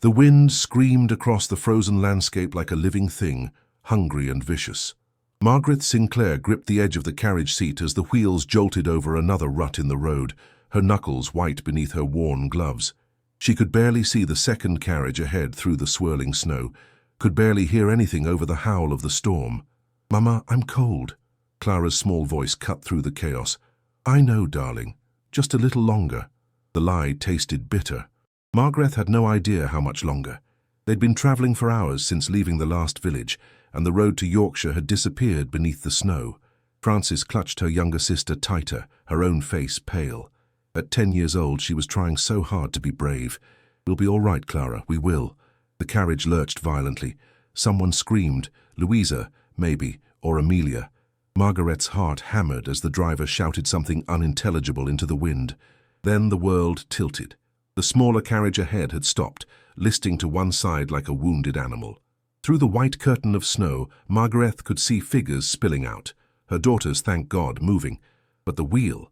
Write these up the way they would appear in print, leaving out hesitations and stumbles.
The wind screamed across the frozen landscape like a living thing, hungry and vicious. Margaret Sinclair gripped the edge of the carriage seat as the wheels jolted over another rut in the road, her knuckles white beneath her worn gloves. She could barely see the second carriage ahead through the swirling snow, could barely hear anything over the howl of the storm. "Mama, I'm cold." Clara's small voice cut through the chaos. "I know, darling. Just a little longer." The lie tasted bitter. Margaret had no idea how much longer. They'd been travelling for hours since leaving the last village, and the road to Yorkshire had disappeared beneath the snow. Frances clutched her younger sister tighter, her own face pale. At 10 years old, she was trying so hard to be brave. "We'll be all right, Clara, we will." The carriage lurched violently. Someone screamed, Louisa, maybe, or Amelia. Margaret's heart hammered as the driver shouted something unintelligible into the wind. Then the world tilted. The smaller carriage ahead had stopped, listing to one side like a wounded animal. Through the white curtain of snow, Margaret could see figures spilling out. Her daughters, thank God, moving. But the wheel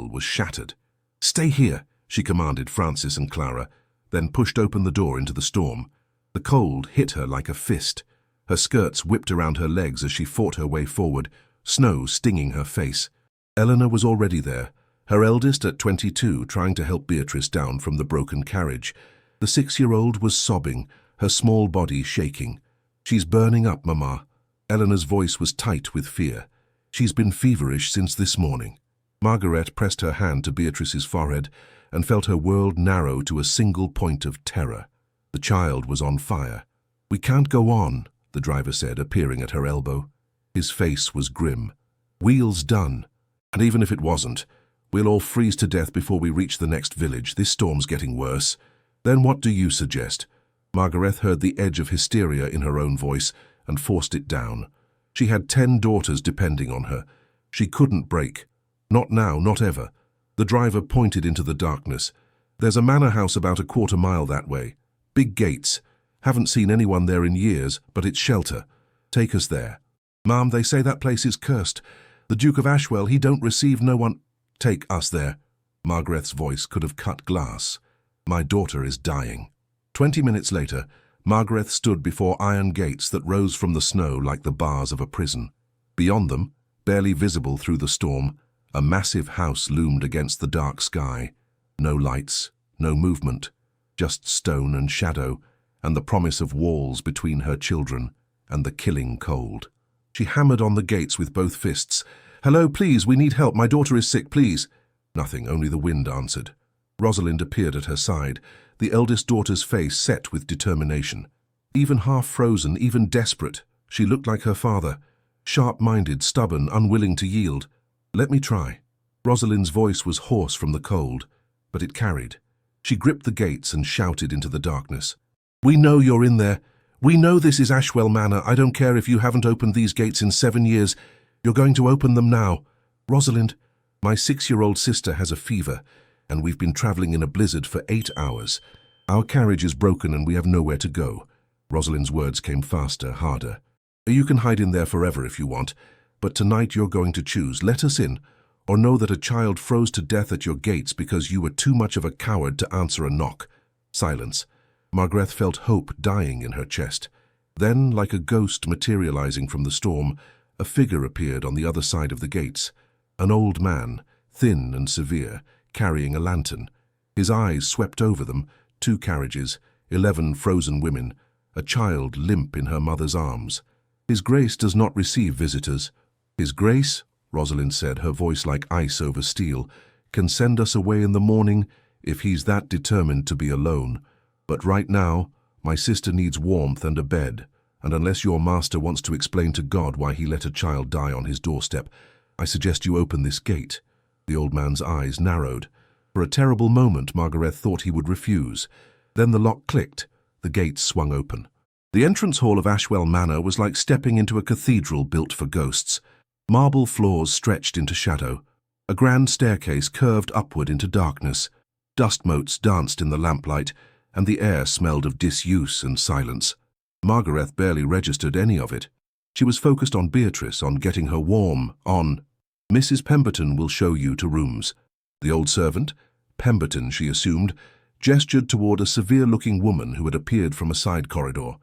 was shattered. "Stay here," she commanded Frances and Clara, then pushed open the door into the storm. The cold hit her like a fist. Her skirts whipped around her legs as she fought her way forward, snow stinging her face. Eleanor was already there, her eldest at 22, trying to help Beatrice down from the broken carriage. The 6-year-old was sobbing, her small body shaking. "She's burning up, Mama." Eleanor's voice was tight with fear. "She's been feverish since this morning." Margaret pressed her hand to Beatrice's forehead and felt her world narrow to a single point of terror. The child was on fire. "We can't go on," the driver said, appearing at her elbow. His face was grim. "Wheel's done. And even if it wasn't, we'll all freeze to death before we reach the next village. This storm's getting worse." "Then what do you suggest?" Margaret heard the edge of hysteria in her own voice and forced it down. She had 10 daughters depending on her. She couldn't break. Not now, not ever. The driver pointed into the darkness. "There's a manor house about a 1/4 mile that way. Big gates. Haven't seen anyone there in years, but it's shelter. Take us there." "Ma'am, they say that place is cursed. The Duke of Ashwell, he don't receive no one." "Take us there." Margaret's voice could have cut glass. "My daughter is dying." 20 minutes later, Margaret stood before iron gates that rose from the snow like the bars of a prison. Beyond them, barely visible through the storm, a massive house loomed against the dark sky. No lights, no movement, just stone and shadow, and the promise of walls between her children and the killing cold. She hammered on the gates with both fists. "Hello, please, we need help. My daughter is sick, please." Nothing, only the wind answered. Rosalind appeared at her side, the eldest daughter's face set with determination. Even half-frozen, even desperate, she looked like her father, sharp-minded, stubborn, unwilling to yield. "Let me try." Rosalind's voice was hoarse from the cold, but it carried. She gripped the gates and shouted into the darkness. "We know you're in there. We know this is Ashwell Manor. I don't care if you haven't opened these gates in 7 years. You're going to open them now. Rosalind, my 6-year-old sister has a fever, and we've been travelling in a blizzard for 8 hours. Our carriage is broken and we have nowhere to go." Rosalind's words came faster, harder. "You can hide in there forever if you want, but tonight you're going to choose. Let us in, or know that a child froze to death at your gates because you were too much of a coward to answer a knock." Silence. Margaret felt hope dying in her chest. Then, like a ghost materializing from the storm, a figure appeared on the other side of the gates. An old man, thin and severe, carrying a lantern. His eyes swept over them, 2 carriages, 11 frozen women, a child limp in her mother's arms. "His Grace does not receive visitors." "His Grace," Rosalind said, her voice like ice over steel, "can send us away in the morning if he's that determined to be alone. But right now, my sister needs warmth and a bed, and unless your master wants to explain to God why he let a child die on his doorstep, I suggest you open this gate." The old man's eyes narrowed. For a terrible moment, Margaret thought he would refuse. Then the lock clicked. The gates swung open. The entrance hall of Ashwell Manor was like stepping into a cathedral built for ghosts. Marble floors stretched into shadow. A grand staircase curved upward into darkness. Dust motes danced in the lamplight, and the air smelled of disuse and silence. Margaret barely registered any of it. She was focused on Beatrice, on getting her warm, on "Mrs. Pemberton will show you to rooms." The old servant, Pemberton she assumed, gestured toward a severe-looking woman who had appeared from a side corridor.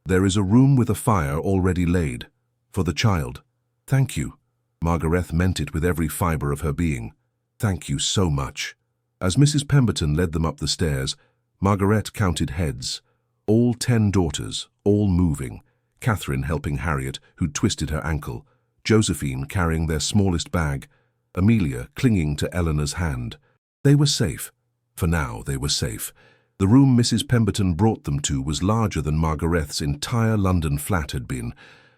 "There is a room with a fire already laid. For the child." "Thank you." Margaret meant it with every fibre of her being. "Thank you so much." As Mrs. Pemberton led them up the stairs, Margaret counted heads. All 10 daughters, all moving. Catherine helping Harriet, who'd twisted her ankle. Josephine carrying their smallest bag. Amelia clinging to Eleanor's hand. They were safe. For now, they were safe. The room Mrs. Pemberton brought them to was larger than Margaret's entire London flat had been.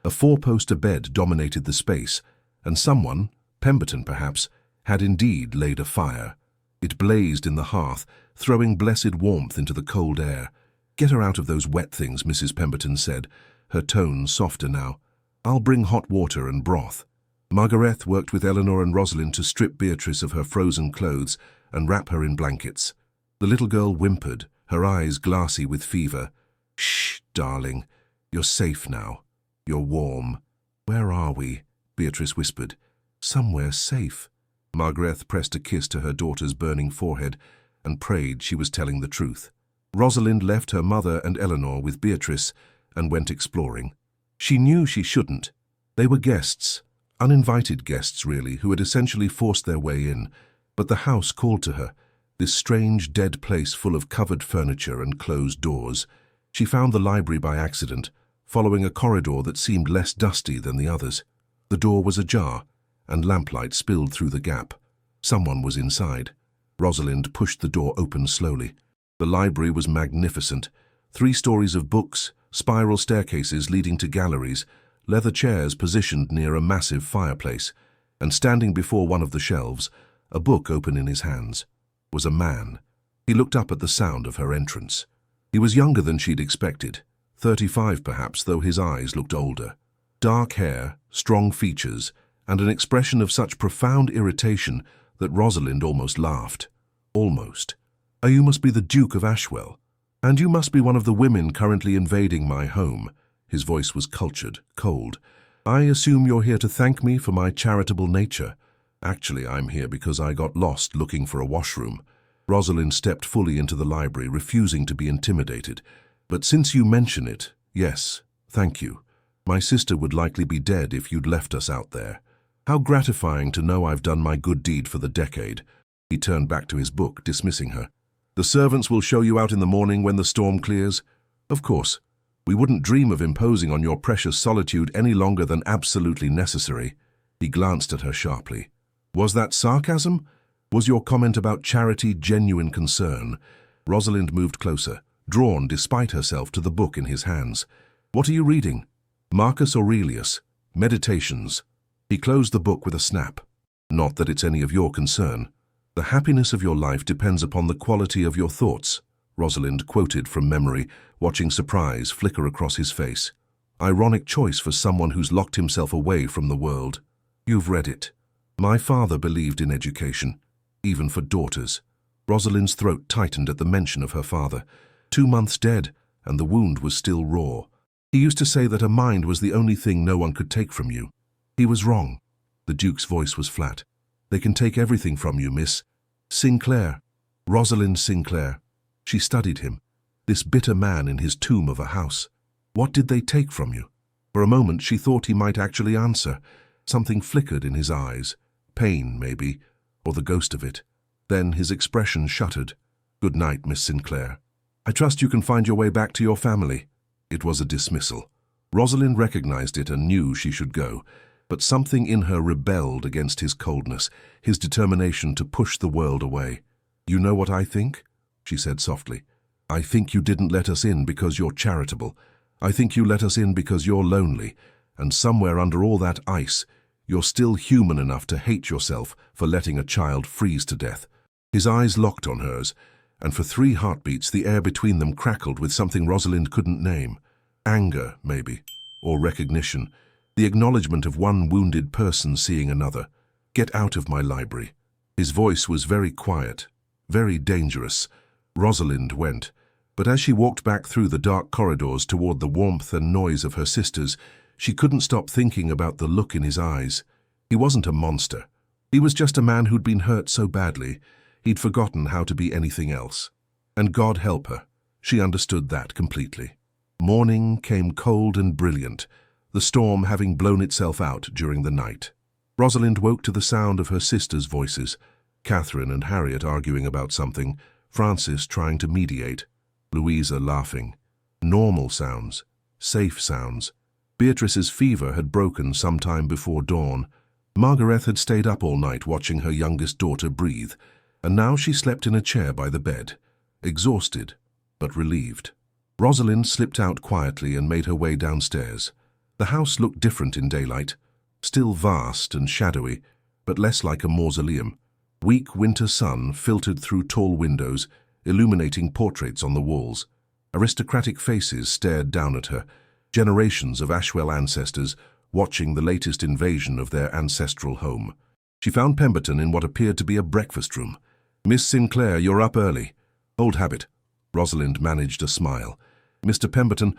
A 4-poster bed dominated the space, and someone, Pemberton perhaps, had indeed laid a fire. It blazed in the hearth, throwing blessed warmth into the cold air. "Get her out of those wet things," Mrs. Pemberton said, her tone softer now. "I'll bring hot water and broth." Margaret worked with Eleanor and Rosalind to strip Beatrice of her frozen clothes and wrap her in blankets. The little girl whimpered, her eyes glassy with fever. "Shh, darling. You're safe now. You're warm." "Where are we?" Beatrice whispered. "Somewhere safe." Margaret pressed a kiss to her daughter's burning forehead and prayed she was telling the truth. Rosalind left her mother and Eleanor with Beatrice and went exploring. She knew she shouldn't. They were guests, uninvited guests really, who had essentially forced their way in. But the house called to her, this strange dead place full of covered furniture and closed doors. She found the library by accident, following a corridor that seemed less dusty than the others. The door was ajar, and lamplight spilled through the gap. Someone was inside. Rosalind pushed the door open slowly. The library was magnificent. 3 stories of books, spiral staircases leading to galleries, leather chairs positioned near a massive fireplace, and standing before one of the shelves, a book open in his hands, was a man. He looked up at the sound of her entrance. He was younger than she'd expected, 35 perhaps, though his eyes looked older. Dark hair, strong features, and an expression of such profound irritation that Rosalind almost laughed. Almost. "You must be the Duke of Ashwell. And you must be one of the women currently invading my home." His voice was cultured, cold. "I assume you're here to thank me for my charitable nature." "Actually, I'm here because I got lost looking for a washroom." Rosalind stepped fully into the library, refusing to be intimidated. "But since you mention it, yes, thank you. My sister would likely be dead if you'd left us out there. How gratifying to know I've done my good deed for the decade." He turned back to his book, dismissing her. "The servants will show you out in the morning when the storm clears." "Of course. We wouldn't dream of imposing on your precious solitude any longer than absolutely necessary." He glanced at her sharply. "Was that sarcasm? Was your comment about charity genuine concern?" Rosalind moved closer, drawn despite herself to the book in his hands. "What are you reading?" "Marcus Aurelius, Meditations." He closed the book with a snap. "Not that it's any of your concern. The happiness of your life depends upon the quality of your thoughts," Rosalind quoted from memory, watching surprise flicker across his face. "Ironic choice for someone who's locked himself away from the world." "You've read it." "My father believed in education, even for daughters." Rosalind's throat tightened at the mention of her father. 2 months dead, and the wound was still raw. "He used to say that a mind was the only thing no one could take from you." "He was wrong." The Duke's voice was flat. "They can take everything from you, Miss Sinclair." Rosalind Sinclair. She studied him, this bitter man in his tomb of a house. What did they take from you? For a moment she thought he might actually answer. Something flickered in his eyes. Pain, maybe, or the ghost of it. Then his expression shuttered. "Good night, Miss Sinclair. I trust you can find your way back to your family." It was a dismissal. Rosalind recognized it and knew she should go, but something in her rebelled against his coldness, his determination to push the world away. "You know what I think?" she said softly. "I think you didn't let us in because you're charitable. I think you let us in because you're lonely, and somewhere under all that ice, you're still human enough to hate yourself for letting a child freeze to death." His eyes locked on hers, and for 3 heartbeats the air between them crackled with something Rosalind couldn't name. Anger, maybe, or recognition, the acknowledgement of one wounded person seeing another. "Get out of my library." His voice was very quiet, very dangerous. Rosalind went, but as she walked back through the dark corridors toward the warmth and noise of her sisters, she couldn't stop thinking about the look in his eyes. He wasn't a monster. He was just a man who'd been hurt so badly, he'd forgotten how to be anything else. And God help her, she understood that completely. Morning came cold and brilliant, the storm having blown itself out during the night. Rosalind woke to the sound of her sisters' voices, Catherine and Harriet arguing about something, Frances trying to mediate, Louisa laughing. Normal sounds, safe sounds. Beatrice's fever had broken some time before dawn. Margaret had stayed up all night watching her youngest daughter breathe, and now she slept in a chair by the bed, exhausted but relieved. Rosalind slipped out quietly and made her way downstairs. The house looked different in daylight, still vast and shadowy, but less like a mausoleum. Weak winter sun filtered through tall windows, illuminating portraits on the walls. Aristocratic faces stared down at her, generations of Ashwell ancestors watching the latest invasion of their ancestral home. She found Pemberton in what appeared to be a breakfast room. "Miss Sinclair, you're up early." "Old habit." Rosalind managed a smile. "Mr. Pemberton,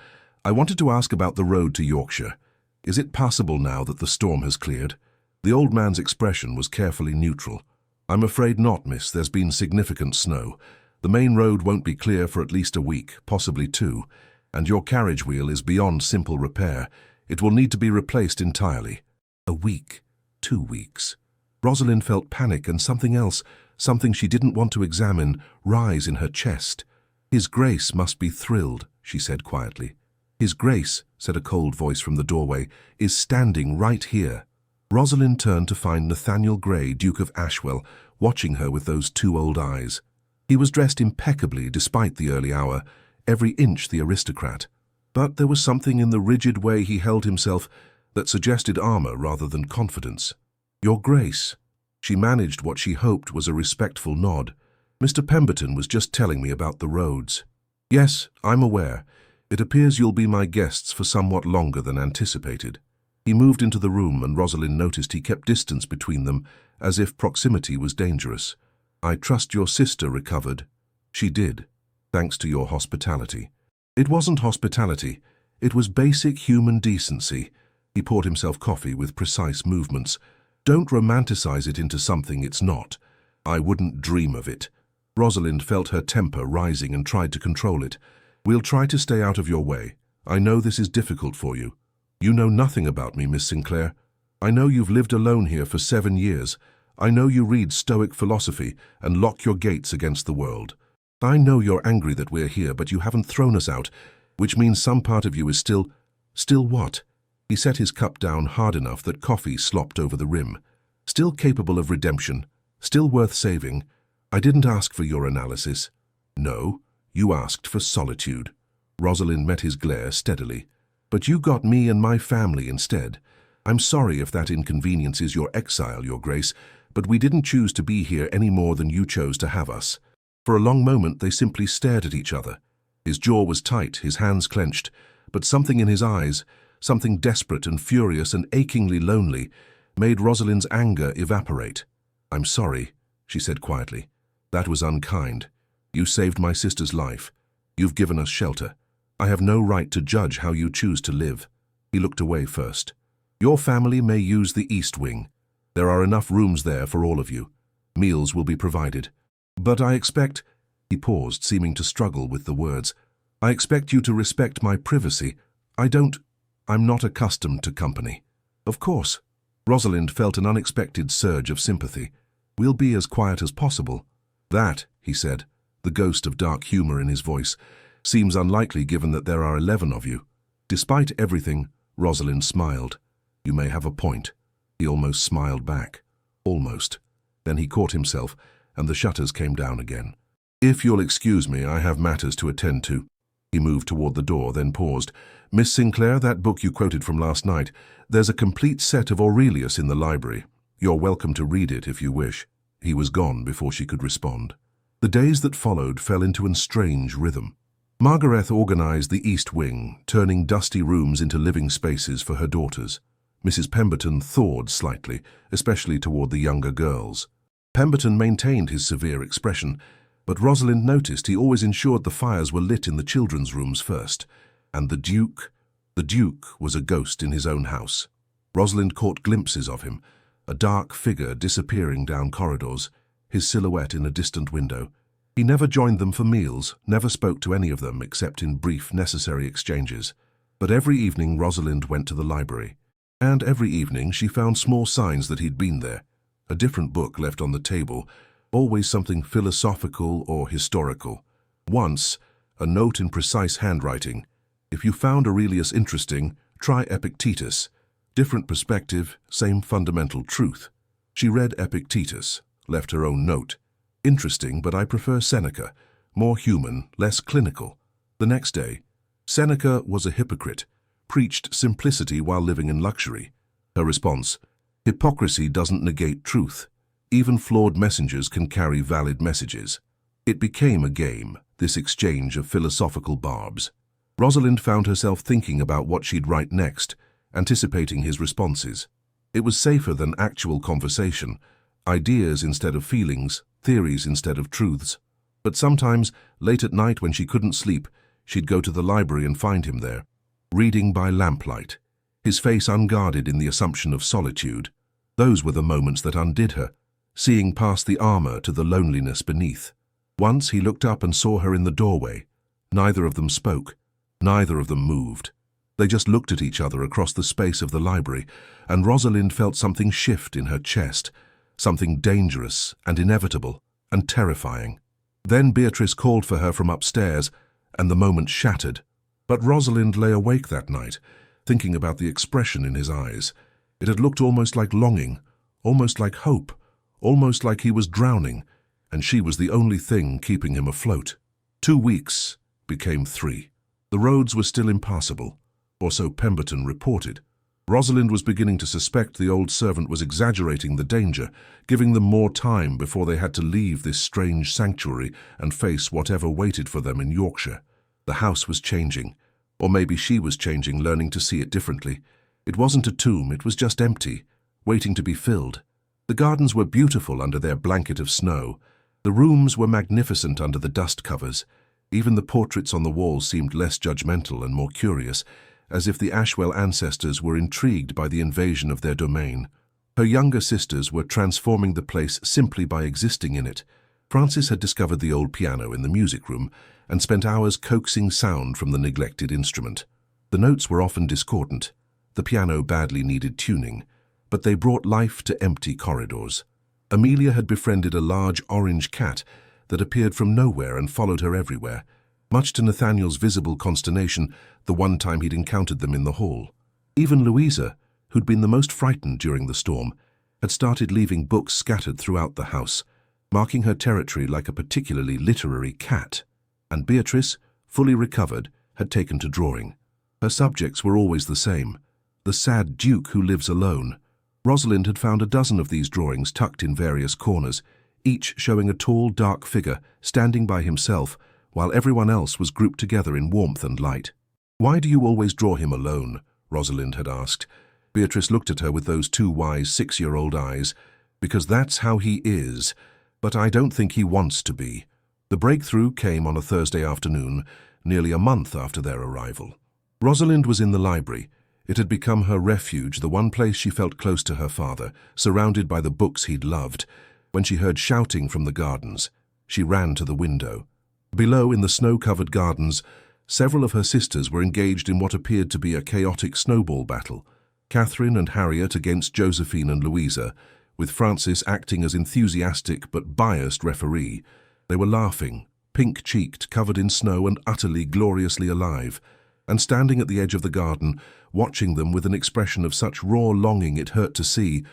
I wanted to ask about the road to Yorkshire. Is it passable now that the storm has cleared?" The old man's expression was carefully neutral. "I'm afraid not, miss. There's been significant snow. The main road won't be clear for at least a week, possibly 2, and your carriage wheel is beyond simple repair. It will need to be replaced entirely." A week, 2 weeks. Rosalind felt panic and something else, something she didn't want to examine, rise in her chest. "His Grace must be thrilled," she said quietly. "His Grace," said a cold voice from the doorway, "is standing right here." Rosalind turned to find Nathaniel Grey, Duke of Ashwell, watching her with those 2 old eyes. He was dressed impeccably despite the early hour, every inch the aristocrat. But there was something in the rigid way he held himself that suggested armor rather than confidence. "Your Grace." She managed what she hoped was a respectful nod. "Mr. Pemberton was just telling me about the roads." "Yes, I'm aware. It appears you'll be my guests for somewhat longer than anticipated." He moved into the room and Rosalind noticed he kept distance between them, as if proximity was dangerous. "I trust your sister recovered." "She did, thanks to your hospitality." It wasn't hospitality, it was basic human decency. He poured himself coffee with precise movements. "Don't romanticize it into something it's not. I wouldn't dream of it." Rosalind felt her temper rising and tried to control it. "We'll try to stay out of your way. I know this is difficult for you. You know nothing about me, Miss Sinclair. I know you've lived alone here for 7 years. I know you read Stoic philosophy and lock your gates against the world. I know you're angry that we're here, but you haven't thrown us out, which means some part of you is still..." "Still what?" He set his cup down hard enough that coffee slopped over the rim. "Still capable of redemption, still worth saving. I didn't ask for your analysis." "No, you asked for solitude." Rosalind met his glare steadily. "But you got me and my family instead. I'm sorry if that inconveniences your exile, Your Grace, but we didn't choose to be here any more than you chose to have us." For a long moment they simply stared at each other. His jaw was tight, his hands clenched, but something in his eyes, something desperate and furious and achingly lonely, made Rosalind's anger evaporate. "I'm sorry," she said quietly. "That was unkind. You saved my sister's life. You've given us shelter. I have no right to judge how you choose to live." He looked away first. "Your family may use the East Wing. There are enough rooms there for all of you. Meals will be provided. But I expect..." He paused, seeming to struggle with the words. "I expect you to respect my privacy. I'm not accustomed to company." "Of course." Rosalind felt an unexpected surge of sympathy. "We'll be as quiet as possible." "That," he said, the ghost of dark humor in his voice, "seems unlikely given that there are 11 of you." Despite everything, Rosalind smiled. "You may have a point." He almost smiled back. Almost. Then he caught himself, and the shutters came down again. "If you'll excuse me, I have matters to attend to." He moved toward the door, then paused. "Miss Sinclair, that book you quoted from last night, there's a complete set of Aurelius in the library. You're welcome to read it if you wish." He was gone before she could respond. The days that followed fell into a strange rhythm. Margaret organized the East Wing, turning dusty rooms into living spaces for her daughters. Mrs. Pemberton thawed slightly, especially toward the younger girls. Pemberton maintained his severe expression, but Rosalind noticed he always ensured the fires were lit in the children's rooms first. And the Duke was a ghost in his own house. Rosalind caught glimpses of him, a dark figure disappearing down corridors, his silhouette in a distant window. He never joined them for meals, never spoke to any of them except in brief, necessary exchanges. But every evening Rosalind went to the library. And every evening she found small signs that he'd been there. A different book left on the table, always something philosophical or historical. Once, a note in precise handwriting. If you found Aurelius interesting, try Epictetus. Different perspective, same fundamental truth. She read Epictetus, left her own note. Interesting, but I prefer Seneca. More human, less clinical. The next day, Seneca was a hypocrite, preached simplicity while living in luxury. Her response, hypocrisy doesn't negate truth. Even flawed messengers can carry valid messages. It became a game, this exchange of philosophical barbs. Rosalind found herself thinking about what she'd write next, anticipating his responses. It was safer than actual conversation, ideas instead of feelings, theories instead of truths. But sometimes, late at night when she couldn't sleep, she'd go to the library and find him there, reading by lamplight, his face unguarded in the assumption of solitude. Those were the moments that undid her, seeing past the armor to the loneliness beneath. Once he looked up and saw her in the doorway. Neither of them spoke. Neither of them moved. They just looked at each other across the space of the library, and Rosalind felt something shift in her chest, something dangerous and inevitable and terrifying. Then Beatrice called for her from upstairs, and the moment shattered. But Rosalind lay awake that night, thinking about the expression in his eyes. It had looked almost like longing, almost like hope, almost like he was drowning, and she was the only thing keeping him afloat. 2 weeks became 3. The roads were still impassable, or so Pemberton reported. Rosalind was beginning to suspect the old servant was exaggerating the danger, giving them more time before they had to leave this strange sanctuary and face whatever waited for them in Yorkshire. The house was changing, or maybe she was changing, learning to see it differently. It wasn't a tomb, it was just empty, waiting to be filled. The gardens were beautiful under their blanket of snow. The rooms were magnificent under the dust covers. Even the portraits on the walls seemed less judgmental and more curious, as if the Ashwell ancestors were intrigued by the invasion of their domain. Her younger sisters were transforming the place simply by existing in it. Frances had discovered the old piano in the music room and spent hours coaxing sound from the neglected instrument. The notes were often discordant. The piano badly needed tuning, but they brought life to empty corridors. Amelia had befriended a large orange cat that appeared from nowhere and followed her everywhere, much to Nathaniel's visible consternation the one time he'd encountered them in the hall. Even Louisa, who'd been the most frightened during the storm, had started leaving books scattered throughout the house, marking her territory like a particularly literary cat. And Beatrice, fully recovered, had taken to drawing. Her subjects were always the same: the sad duke who lives alone. Rosalind had found a dozen of these drawings tucked in various corners, each showing a tall, dark figure standing by himself, while everyone else was grouped together in warmth and light. "Why do you always draw him alone?" Rosalind had asked. Beatrice looked at her with those 2 wise 6-year-old eyes. "Because that's how he is, but I don't think he wants to be." The breakthrough came on a Thursday afternoon, nearly a month after their arrival. Rosalind was in the library. It had become her refuge, the one place she felt close to her father, surrounded by the books he'd loved. When she heard shouting from the gardens, she ran to the window. Below, in the snow-covered gardens, several of her sisters were engaged in what appeared to be a chaotic snowball battle. Catherine and Harriet against Josephine and Louisa, with Frances acting as enthusiastic but biased referee. They were laughing, pink-cheeked, covered in snow and utterly gloriously alive. And standing at the edge of the garden, watching them with an expression of such raw longing it hurt to see,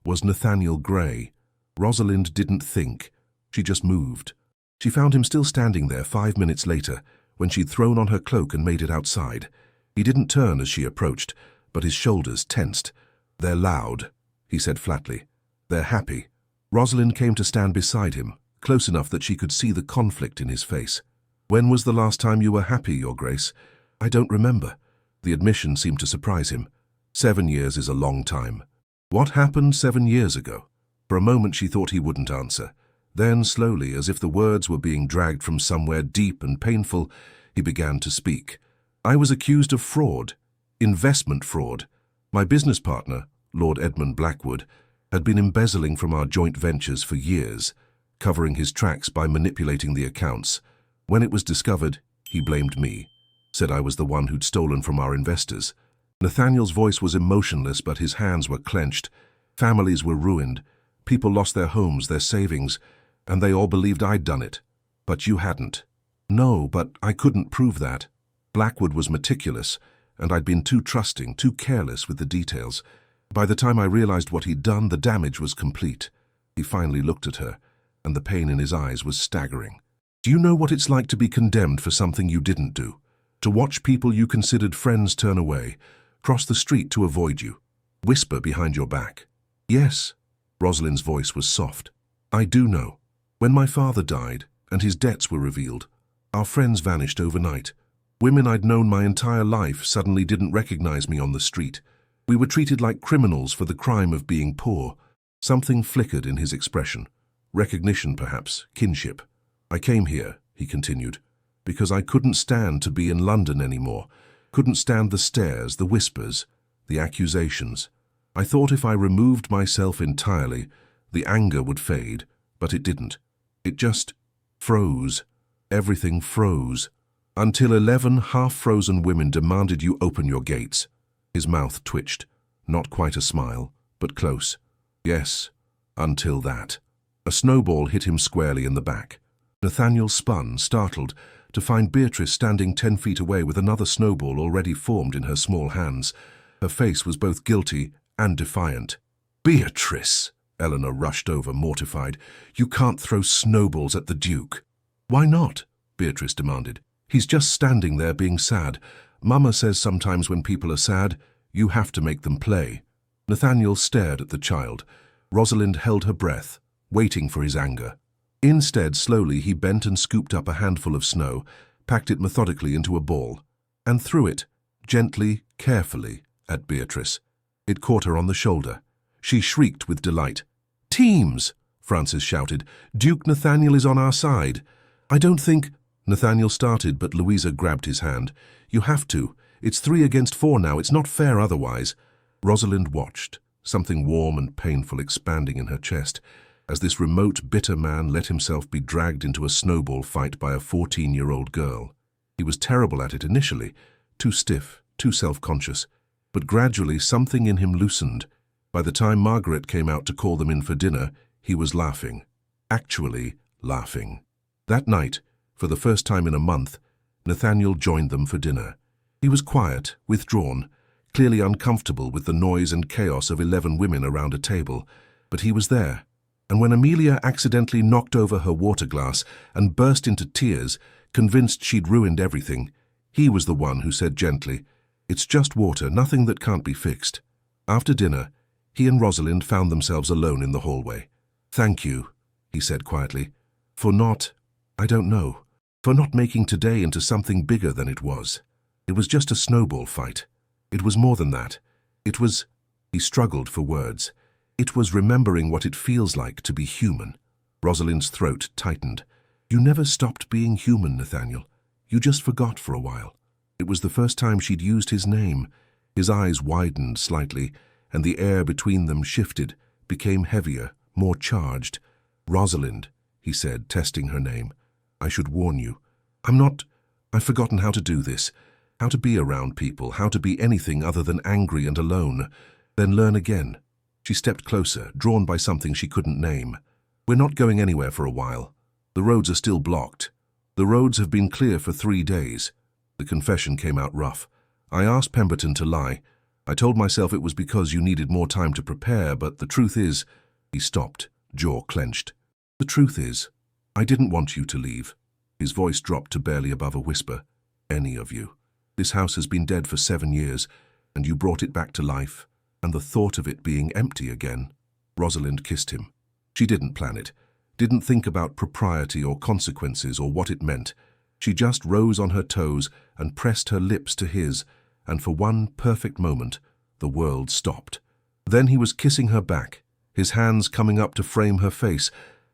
was Nathaniel Gray. Rosalind didn't think. She just moved. She found him still standing there 5 minutes later, when she'd thrown on her cloak and made it outside. He didn't turn as she approached, but his shoulders tensed. "They're loud," he said flatly. "They're happy." Rosalind came to stand beside him, close enough that she could see the conflict in his face. "When was the last time you were happy, Your Grace?" "I don't remember." The admission seemed to surprise him. 7 years is a long time. What happened 7 years ago? For a moment she thought he wouldn't answer. Then, slowly, as if the words were being dragged from somewhere deep and painful, he began to speak. "I was accused of fraud, investment fraud. My business partner, Lord Edmund Blackwood, had been embezzling from our joint ventures for years. covering his tracks by manipulating the accounts. When it was discovered, he blamed me, said I was the one who'd stolen from our investors. Nathaniel's voice was emotionless, but his hands were clenched. Families were ruined. People lost their homes, their savings, and they all believed I'd done it. But you hadn't. No, but I couldn't prove that. Blackwood was meticulous, and I'd been too trusting, too careless with the details. By the time I realized what he'd done, the damage was complete. He finally looked at her, and the pain in his eyes was staggering. Do you know what it's like to be condemned for something you didn't do? To watch people you considered friends turn away, cross the street to avoid you, whisper behind your back? Yes. Rosalind's voice was soft. I do know. When my father died, and his debts were revealed, our friends vanished overnight. Women I'd known my entire life suddenly didn't recognize me on the street. We were treated like criminals for the crime of being poor. Something flickered in his expression. Recognition, perhaps, kinship. I came here, he continued, because I couldn't stand to be in London anymore. Couldn't stand the stares, the whispers, the accusations. I thought if I removed myself entirely, the anger would fade, but it didn't. It just froze. Everything froze. Until 11 half-frozen women demanded you open your gates. His mouth twitched. Not quite a smile, but close. Yes, until that. A snowball hit him squarely in the back. Nathaniel spun, startled, to find Beatrice standing 10 feet away with another snowball already formed in her small hands. Her face was both guilty and defiant. Beatrice! Eleanor rushed over, mortified. You can't throw snowballs at the Duke. Why not? Beatrice demanded. He's just standing there being sad. Mama says sometimes when people are sad, you have to make them play. Nathaniel stared at the child. Rosalind held her breath, waiting for his anger. Instead, slowly, he bent and scooped up a handful of snow, packed it methodically into a ball, and threw it, gently, carefully, at Beatrice. It caught her on the shoulder. She shrieked with delight. Teams! Francis shouted. Duke Nathaniel is on our side. I don't think... Nathaniel started, but Louisa grabbed his hand. You have to. It's 3 against 4 now. It's not fair otherwise. Rosalind watched, something warm and painful expanding in her chest, as this remote, bitter man let himself be dragged into a snowball fight by a 14-year-old girl. He was terrible at it initially, too stiff, too self-conscious. But gradually something in him loosened. By the time Margaret came out to call them in for dinner, he was laughing. Actually laughing. That night, for the first time in a month, Nathaniel joined them for dinner. He was quiet, withdrawn, clearly uncomfortable with the noise and chaos of 11 women around a table, but he was there. And when Amelia accidentally knocked over her water glass and burst into tears, convinced she'd ruined everything, he was the one who said gently, It's just water, nothing that can't be fixed. After dinner, he and Rosalind found themselves alone in the hallway. Thank you, he said quietly, for not making today into something bigger than it was. It was just a snowball fight. It was more than that. It was... He struggled for words. It was remembering what it feels like to be human. Rosalind's throat tightened. You never stopped being human, Nathaniel. You just forgot for a while. It was the first time she'd used his name. His eyes widened slightly, and the air between them shifted, became heavier, more charged. Rosalind, he said, testing her name. I should warn you. I've forgotten how to do this, how to be around people, how to be anything other than angry and alone, then learn again. She stepped closer, drawn by something she couldn't name. We're not going anywhere for a while. The roads are still blocked. The roads have been clear for 3 days. The confession came out rough. I asked Pemberton to lie. I told myself it was because you needed more time to prepare, but the truth is... He stopped, jaw clenched. The truth is, I didn't want you to leave. His voice dropped to barely above a whisper. Any of you. This house has been dead for 7 years, and you brought it back to life, and the thought of it being empty again. Rosalind kissed him. She didn't plan it, didn't think about propriety or consequences or what it meant. She just rose on her toes and pressed her lips to his, and for one perfect moment, the world stopped. Then he was kissing her back, his hands coming up to frame her face,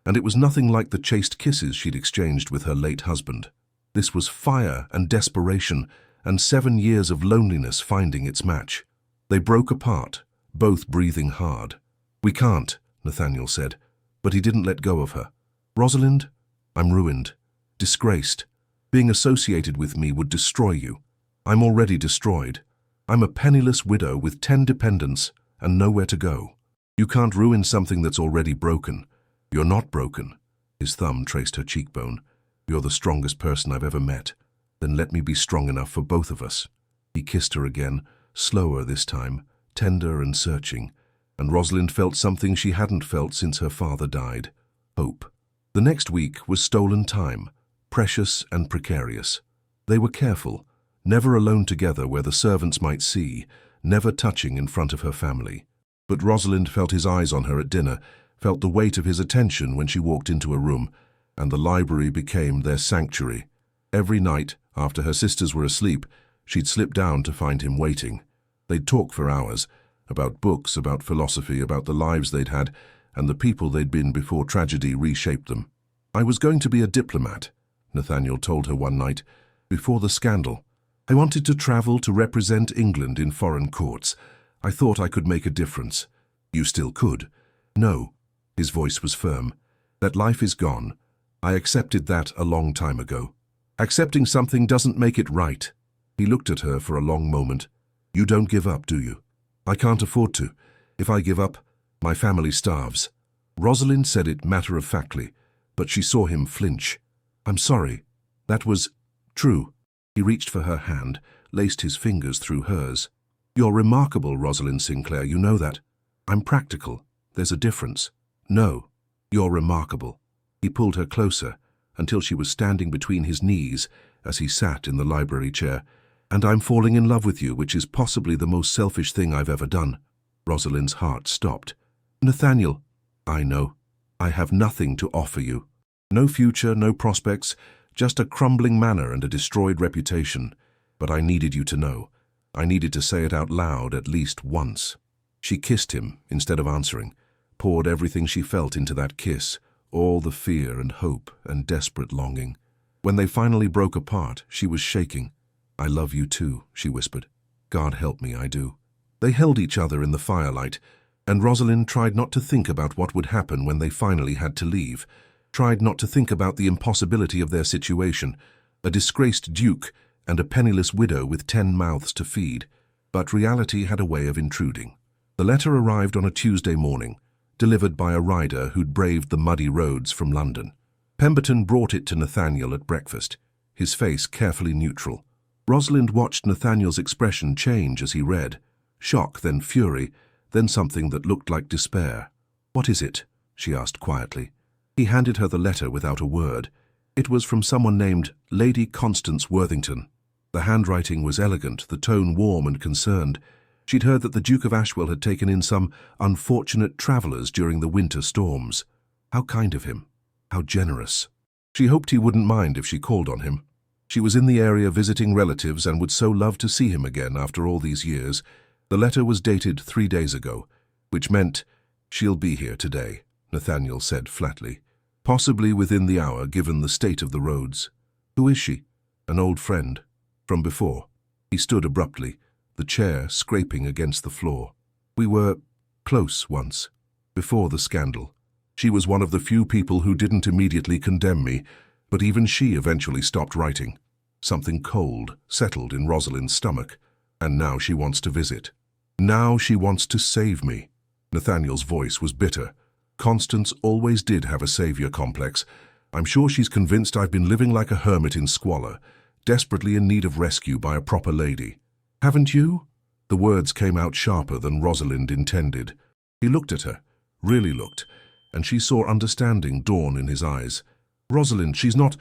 and it was nothing like the chaste kisses she'd exchanged with her late husband. This was fire and desperation, and 7 years of loneliness finding its match. They broke apart, both breathing hard. We can't, Nathaniel said, but he didn't let go of her. Rosalind, I'm ruined, disgraced. Being associated with me would destroy you. I'm already destroyed. I'm a penniless widow with 10 dependents and nowhere to go. You can't ruin something that's already broken. You're not broken. His thumb traced her cheekbone. You're the strongest person I've ever met. Then let me be strong enough for both of us. He kissed her again, slower this time, tender and searching, and Rosalind felt something she hadn't felt since her father died: hope. The next week was stolen time, precious and precarious. They were careful, never alone together where the servants might see, never touching in front of her family. But Rosalind felt his eyes on her at dinner, felt the weight of his attention when she walked into a room, and the library became their sanctuary. Every night, after her sisters were asleep, she'd slip down to find him waiting. They'd talk for hours, about books, about philosophy, about the lives they'd had, and the people they'd been before tragedy reshaped them. I was going to be a diplomat, Nathaniel told her one night, before the scandal. I wanted to travel to represent England in foreign courts. I thought I could make a difference. You still could. No, his voice was firm. That life is gone. I accepted that a long time ago. Accepting something doesn't make it right. He looked at her for a long moment. You don't give up, do you? I can't afford to. If I give up, my family starves. Rosalind said it matter-of-factly, but she saw him flinch. I'm sorry. That was true. He reached for her hand, laced his fingers through hers. You're remarkable, Rosalind Sinclair, you know that. I'm practical. There's a difference. No, you're remarkable. He pulled her closer, until she was standing between his knees as he sat in the library chair. And I'm falling in love with you, which is possibly the most selfish thing I've ever done. Rosalind's heart stopped. Nathaniel, I know. I have nothing to offer you. No future, no prospects, just a crumbling manor and a destroyed reputation. But I needed you to know. I needed to say it out loud at least once. She kissed him instead of answering, poured everything she felt into that kiss, all the fear and hope and desperate longing. When they finally broke apart, she was shaking. I love you too, she whispered. God help me, I do. They held each other in the firelight, and Rosalind tried not to think about what would happen when they finally had to leave, tried not to think about the impossibility of their situation, a disgraced duke and a penniless widow with 10 mouths to feed. But reality had a way of intruding. The letter arrived on a Tuesday morning, delivered by a rider who'd braved the muddy roads from London. Pemberton brought it to Nathaniel at breakfast, his face carefully neutral. Rosalind watched Nathaniel's expression change as he read. Shock, then fury, then something that looked like despair. What is it? She asked quietly. He handed her the letter without a word. It was from someone named Lady Constance Worthington. The handwriting was elegant, the tone warm and concerned. She'd heard that the Duke of Ashwell had taken in some unfortunate travellers during the winter storms. How kind of him. How generous. She hoped he wouldn't mind if she called on him. She was in the area visiting relatives and would so love to see him again after all these years. The letter was dated 3 days ago, which meant, she'll be here today, Nathaniel said flatly. Possibly within the hour, given the state of the roads. Who is she? An old friend. From before. He stood abruptly, the chair scraping against the floor. We were close once, before the scandal. She was one of the few people who didn't immediately condemn me, but even she eventually stopped writing. Something cold settled in Rosalind's stomach, and now she wants to visit. Now she wants to save me. Nathaniel's voice was bitter. Constance always did have a savior complex. I'm sure she's convinced I've been living like a hermit in squalor, desperately in need of rescue by a proper lady. Haven't you? The words came out sharper than Rosalind intended. He looked at her, really looked, and she saw understanding dawn in his eyes. Rosalind, she's not...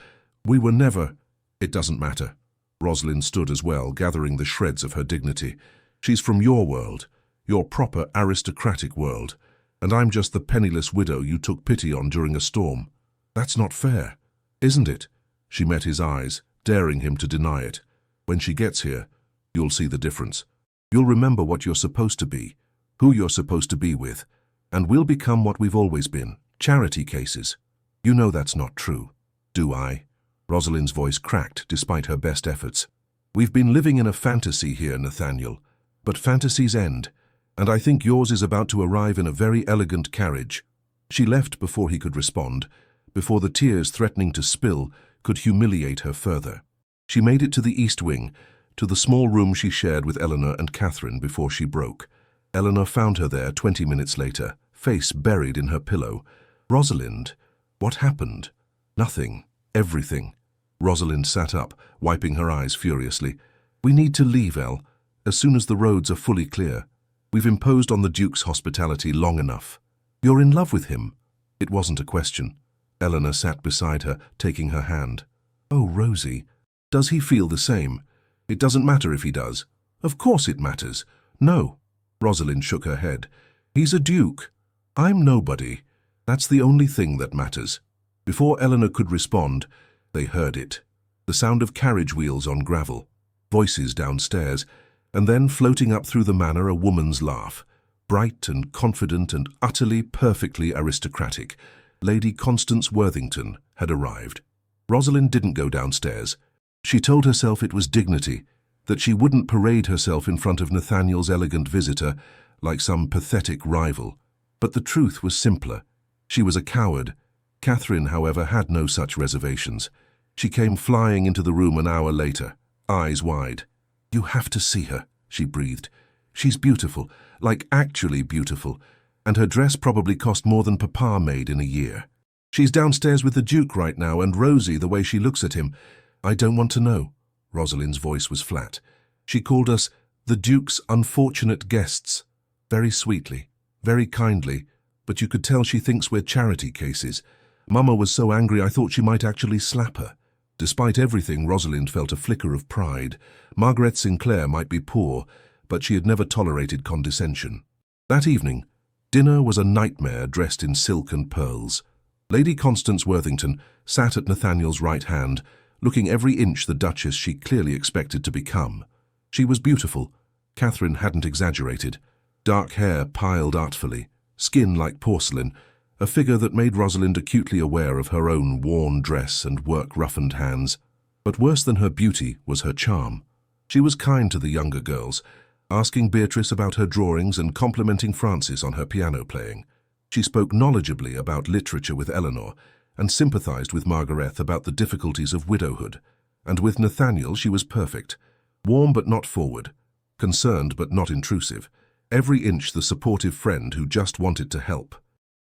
We were never... It doesn't matter. Rosalind stood as well, gathering the shreds of her dignity. She's from your world, your proper aristocratic world, and I'm just the penniless widow you took pity on during a storm. That's not fair, isn't it? She met his eyes, daring him to deny it. When she gets here, you'll see the difference. You'll remember what you're supposed to be, who you're supposed to be with, and we'll become what we've always been, charity cases. You know that's not true, do I? Rosalind's voice cracked despite her best efforts. We've been living in a fantasy here, Nathaniel, but fantasies end, and I think yours is about to arrive in a very elegant carriage. She left before he could respond, before the tears threatening to spill could humiliate her further. She made it to the east wing, to the small room she shared with Eleanor and Catherine before she broke. Eleanor found her there 20 minutes later, face buried in her pillow. "Rosalind, what happened?" "Nothing. Everything." Rosalind sat up, wiping her eyes furiously. "We need to leave, Elle, as soon as the roads are fully clear. We've imposed on the Duke's hospitality long enough." "You're in love with him?" It wasn't a question. Eleanor sat beside her, taking her hand. "Oh, Rosie, does he feel the same?" "It doesn't matter if he does." "Of course it matters." "No." Rosalind shook her head. "He's a duke. I'm nobody. That's the only thing that matters." Before Eleanor could respond, they heard it. The sound of carriage wheels on gravel, voices downstairs, and then floating up through the manor a woman's laugh. Bright and confident and utterly, perfectly aristocratic, Lady Constance Worthington had arrived. Rosalind didn't go downstairs. She told herself it was dignity, that she wouldn't parade herself in front of Nathaniel's elegant visitor like some pathetic rival. But the truth was simpler. She was a coward. Catherine, however, had no such reservations. She came flying into the room an hour later, eyes wide. "You have to see her," she breathed. "She's beautiful, like actually beautiful, and her dress probably cost more than Papa made in a year. She's downstairs with the Duke right now, and Rosie, the way she looks at him, I don't want to know." Rosalind's voice was flat. "She called us the Duke's unfortunate guests, very sweetly, very kindly, but you could tell she thinks we're charity cases. Mama was so angry I thought she might actually slap her." Despite everything, Rosalind felt a flicker of pride. Margaret Sinclair might be poor, but she had never tolerated condescension. That evening, dinner was a nightmare dressed in silk and pearls. Lady Constance Worthington sat at Nathaniel's right hand, looking every inch the Duchess she clearly expected to become. She was beautiful. Catherine hadn't exaggerated. Dark hair piled artfully, skin like porcelain, a figure that made Rosalind acutely aware of her own worn dress and work-roughened hands. But worse than her beauty was her charm. She was kind to the younger girls, asking Beatrice about her drawings and complimenting Frances on her piano playing. She spoke knowledgeably about literature with Eleanor and sympathized with Margaret about the difficulties of widowhood. And with Nathaniel she was perfect, warm but not forward, concerned but not intrusive, every inch the supportive friend who just wanted to help.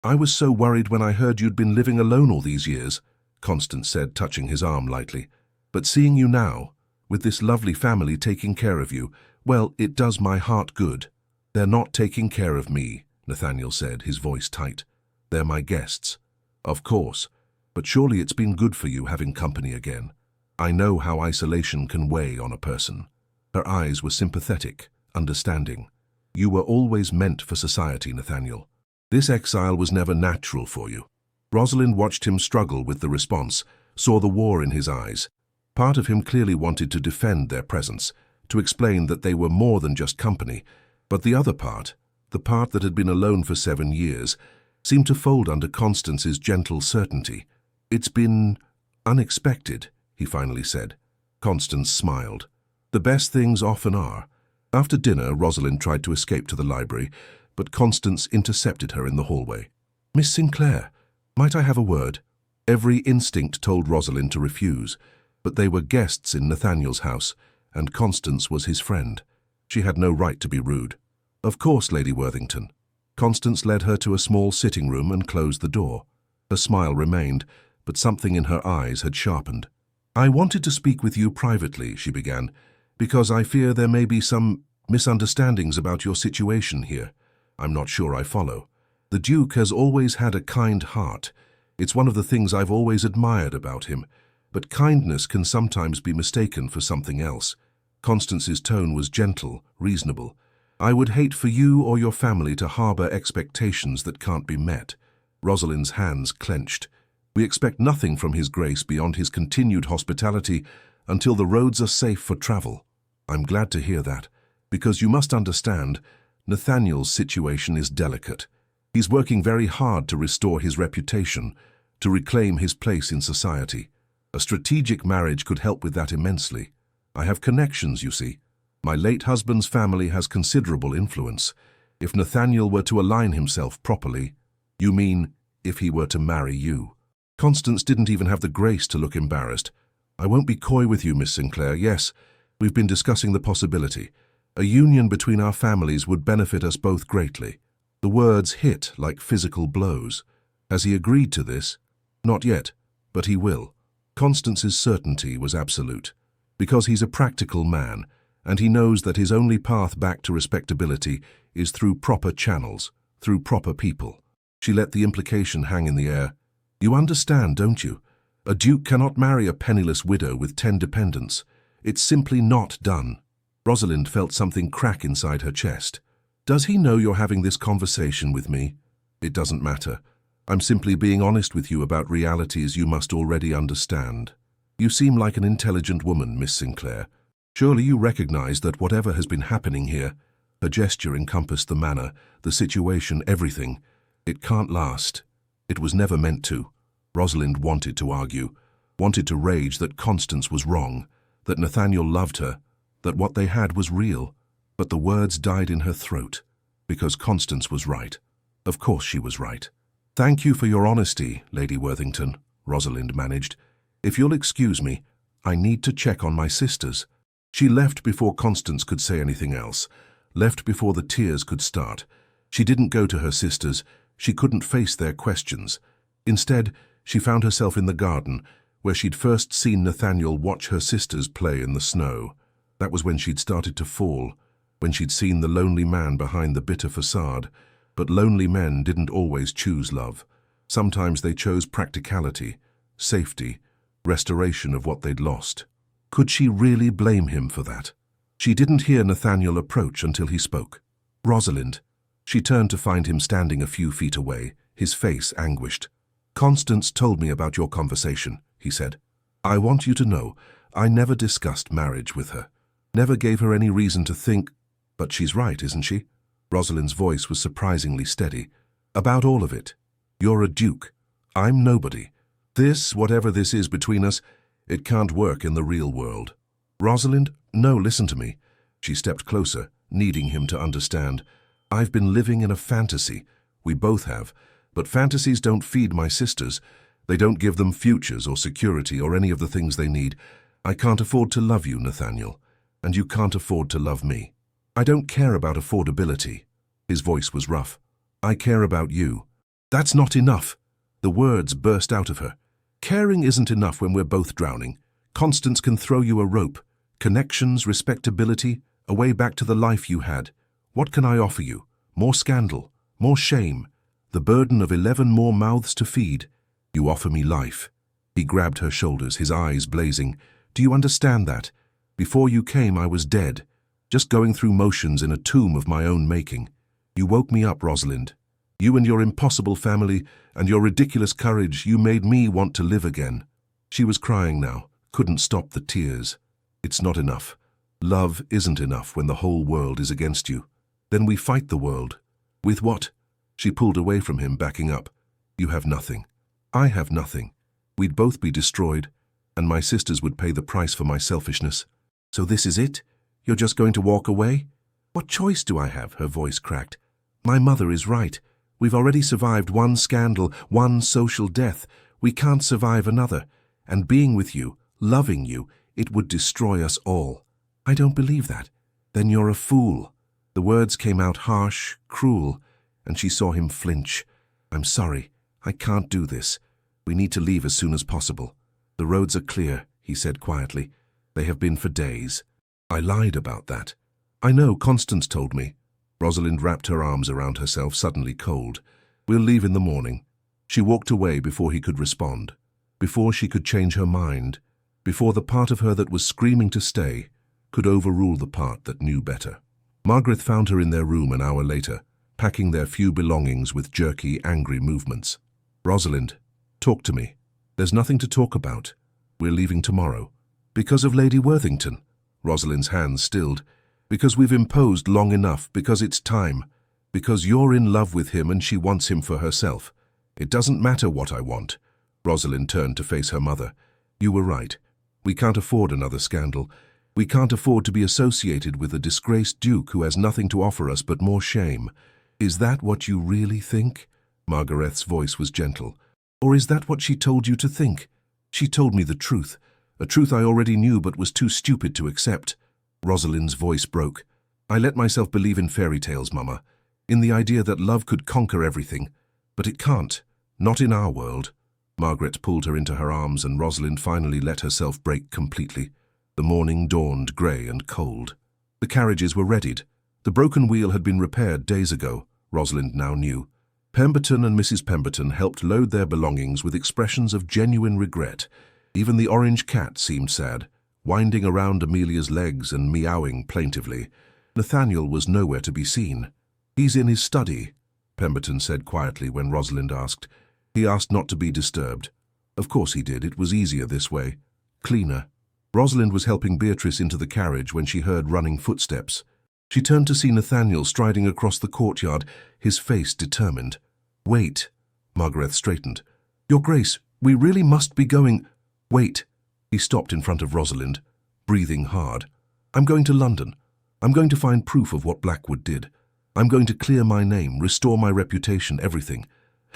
"I was so worried when I heard you'd been living alone all these years," Constance said, touching his arm lightly. "But seeing you now, with this lovely family taking care of you, well, it does my heart good." "They're not taking care of me," Nathaniel said, his voice tight. "They're my guests." "Of course, but surely it's been good for you having company again. I know how isolation can weigh on a person." Her eyes were sympathetic, understanding. "You were always meant for society, Nathaniel. This exile was never natural for you." Rosalind watched him struggle with the response, saw the war in his eyes. Part of him clearly wanted to defend their presence, to explain that they were more than just company, but the other part, the part that had been alone for 7 years, seemed to fold under Constance's gentle certainty. "It's been unexpected," he finally said. Constance smiled. "The best things often are." After dinner, Rosalind tried to escape to the library, but Constance intercepted her in the hallway. "Miss Sinclair, might I have a word?" Every instinct told Rosalind to refuse, but they were guests in Nathaniel's house, and Constance was his friend. She had no right to be rude. "Of course, Lady Worthington." Constance led her to a small sitting room and closed the door. Her smile remained, but something in her eyes had sharpened. "I wanted to speak with you privately," she began, "because I fear there may be some misunderstandings about your situation here. I'm not sure I follow. The Duke has always had a kind heart. It's one of the things I've always admired about him, but kindness can sometimes be mistaken for something else." Constance's tone was gentle, reasonable. "I would hate for you or your family to harbor expectations that can't be met." Rosalind's hands clenched. "We expect nothing from His Grace beyond his continued hospitality until the roads are safe for travel." "I'm glad to hear that, because you must understand, Nathaniel's situation is delicate. He's working very hard to restore his reputation, to reclaim his place in society. A strategic marriage could help with that immensely. I have connections, you see. My late husband's family has considerable influence. If Nathaniel were to align himself properly—" "You mean, if he were to marry you?" Constance didn't even have the grace to look embarrassed. "I won't be coy with you, Miss Sinclair. Yes, we've been discussing the possibility. A union between our families would benefit us both greatly." The words hit like physical blows. Has he agreed to this? Not yet, but he will. Constance's certainty was absolute. Because he's a practical man, and he knows that his only path back to respectability is through proper channels, through proper people. She let the implication hang in the air. "You understand, don't you? A duke cannot marry a penniless widow with 10 dependents. It's simply not done." Rosalind felt something crack inside her chest. "Does he know you're having this conversation with me?" "It doesn't matter. I'm simply being honest with you about realities you must already understand. You seem like an intelligent woman, Miss Sinclair. Surely you recognize that whatever has been happening here," her gesture encompassed the manor, the situation, everything, "it can't last. It was never meant to." Rosalind wanted to argue, wanted to rage that Constance was wrong, that Nathaniel loved her, that what they had was real, but the words died in her throat, because Constance was right. Of course she was right. "Thank you for your honesty, Lady Worthington," Rosalind managed. "If you'll excuse me, I need to check on my sisters." She left before Constance could say anything else, left before the tears could start. She didn't go to her sisters. She couldn't face their questions. Instead, she found herself in the garden, where she'd first seen Nathaniel watch her sisters play in the snow. That was when she'd started to fall, when she'd seen the lonely man behind the bitter facade. But lonely men didn't always choose love. Sometimes they chose practicality, safety, restoration of what they'd lost. Could she really blame him for that? She didn't hear Nathaniel approach until he spoke. "Rosalind." She turned to find him standing a few feet away, his face anguished. "Constance told me about your conversation," he said. "I want you to know, I never discussed marriage with her. Never gave her any reason to think, but she's right, isn't she?" Rosalind's voice was surprisingly steady. "About all of it. You're a duke. I'm nobody. This, whatever this is between us, it can't work in the real world." "Rosalind, no, listen to me." She stepped closer, needing him to understand. "I've been living in a fantasy. We both have. But fantasies don't feed my sisters. They don't give them futures or security or any of the things they need. I can't afford to love you, Nathaniel. And you can't afford to love me. I don't care about affordability." His voice was rough. "I care about you." "That's not enough." The words burst out of her. "Caring isn't enough when we're both drowning. Constance can throw you a rope. Connections, respectability, a way back to the life you had. What can I offer you? More scandal, more shame, the burden of 11 more mouths to feed. You offer me life." He grabbed her shoulders, his eyes blazing. "Do you understand that? Before you came, I was dead, just going through motions in a tomb of my own making. You woke me up, Rosalind. You and your impossible family and your ridiculous courage, you made me want to live again." She was crying now, couldn't stop the tears. "It's not enough. Love isn't enough when the whole world is against you. Then we fight the world. With what?" She pulled away from him, backing up. "You have nothing. I have nothing. We'd both be destroyed, and my sisters would pay the price for my selfishness." "So this is it? You're just going to walk away?" "What choice do I have?" Her voice cracked. "My mother is right. We've already survived one scandal, one social death. We can't survive another. And being with you, loving you, it would destroy us all." "I don't believe that." "Then you're a fool." The words came out harsh, cruel, and she saw him flinch. "I'm sorry. I can't do this. We need to leave as soon as possible." "The roads are clear," he said quietly. "They have been for days." "I lied about that." "I know, Constance told me." Rosalind wrapped her arms around herself, suddenly cold. "We'll leave in the morning." She walked away before he could respond, before she could change her mind, before the part of her that was screaming to stay could overrule the part that knew better. Margaret found her in their room an hour later, packing their few belongings with jerky, angry movements. "Rosalind, talk to me. There's nothing to talk about. We're leaving tomorrow." "Because of Lady Worthington?" Rosalind's hands stilled. "Because we've imposed long enough, because it's time. Because you're in love with him and she wants him for herself. It doesn't matter what I want." Rosalind turned to face her mother. "You were right. We can't afford another scandal. We can't afford to be associated with a disgraced duke who has nothing to offer us but more shame." "Is that what you really think?" Margaret's voice was gentle. Or is that what she told you to think? She told me the truth, a truth I already knew but was too stupid to accept. Rosalind's voice broke. I let myself believe in fairy tales, Mama, in the idea that love could conquer everything. But it can't, not in our world. Margaret pulled her into her arms and Rosalind finally let herself break completely. The morning dawned grey and cold. The carriages were readied. The broken wheel had been repaired days ago, Rosalind now knew. Pemberton and Mrs. Pemberton helped load their belongings with expressions of genuine regret. Even the orange cat seemed sad, winding around Amelia's legs and meowing plaintively. Nathaniel was nowhere to be seen. He's in his study, Pemberton said quietly when Rosalind asked. He asked not to be disturbed. Of course he did, it was easier this way. Cleaner. Rosalind was helping Beatrice into the carriage when she heard running footsteps. She turned to see Nathaniel striding across the courtyard, his face determined. Wait. Margaret straightened. Your Grace, we really must be going. Wait. He stopped in front of Rosalind, breathing hard. I'm going to London. I'm going to find proof of what Blackwood did. I'm going to clear my name, restore my reputation, everything.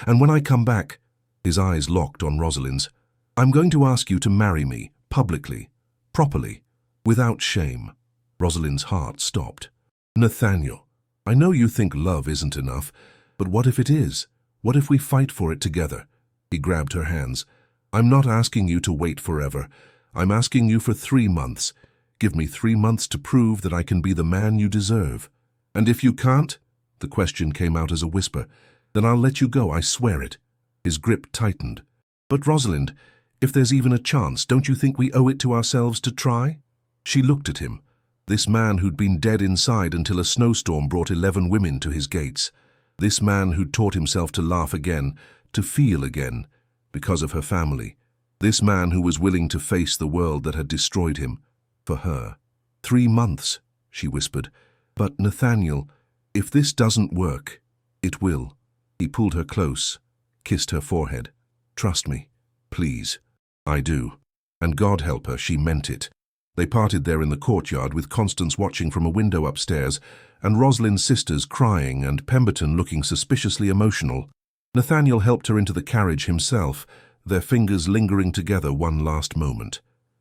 And when I come back, his eyes locked on Rosalind's, I'm going to ask you to marry me, publicly, properly, without shame. Rosalind's heart stopped. Nathaniel, I know you think love isn't enough, but what if it is? What if we fight for it together? He grabbed her hands. I'm not asking you to wait forever. I'm asking you for 3 months. Give me 3 months to prove that I can be the man you deserve. And if you can't, the question came out as a whisper, then I'll let you go, I swear it. His grip tightened. But Rosalind, if there's even a chance, don't you think we owe it to ourselves to try? She looked at him. This man who'd been dead inside until a snowstorm brought 11 women to his gates. This man who'd taught himself to laugh again, to feel again, because of her family. This man who was willing to face the world that had destroyed him, for her. 3 months, she whispered. But Nathaniel, if this doesn't work, it will. He pulled her close, kissed her forehead. Trust me, please. I do. And God help her, she meant it. They parted there in the courtyard with Constance watching from a window upstairs and Rosalind's sisters crying and Pemberton looking suspiciously emotional. Nathaniel helped her into the carriage himself, their fingers lingering together one last moment.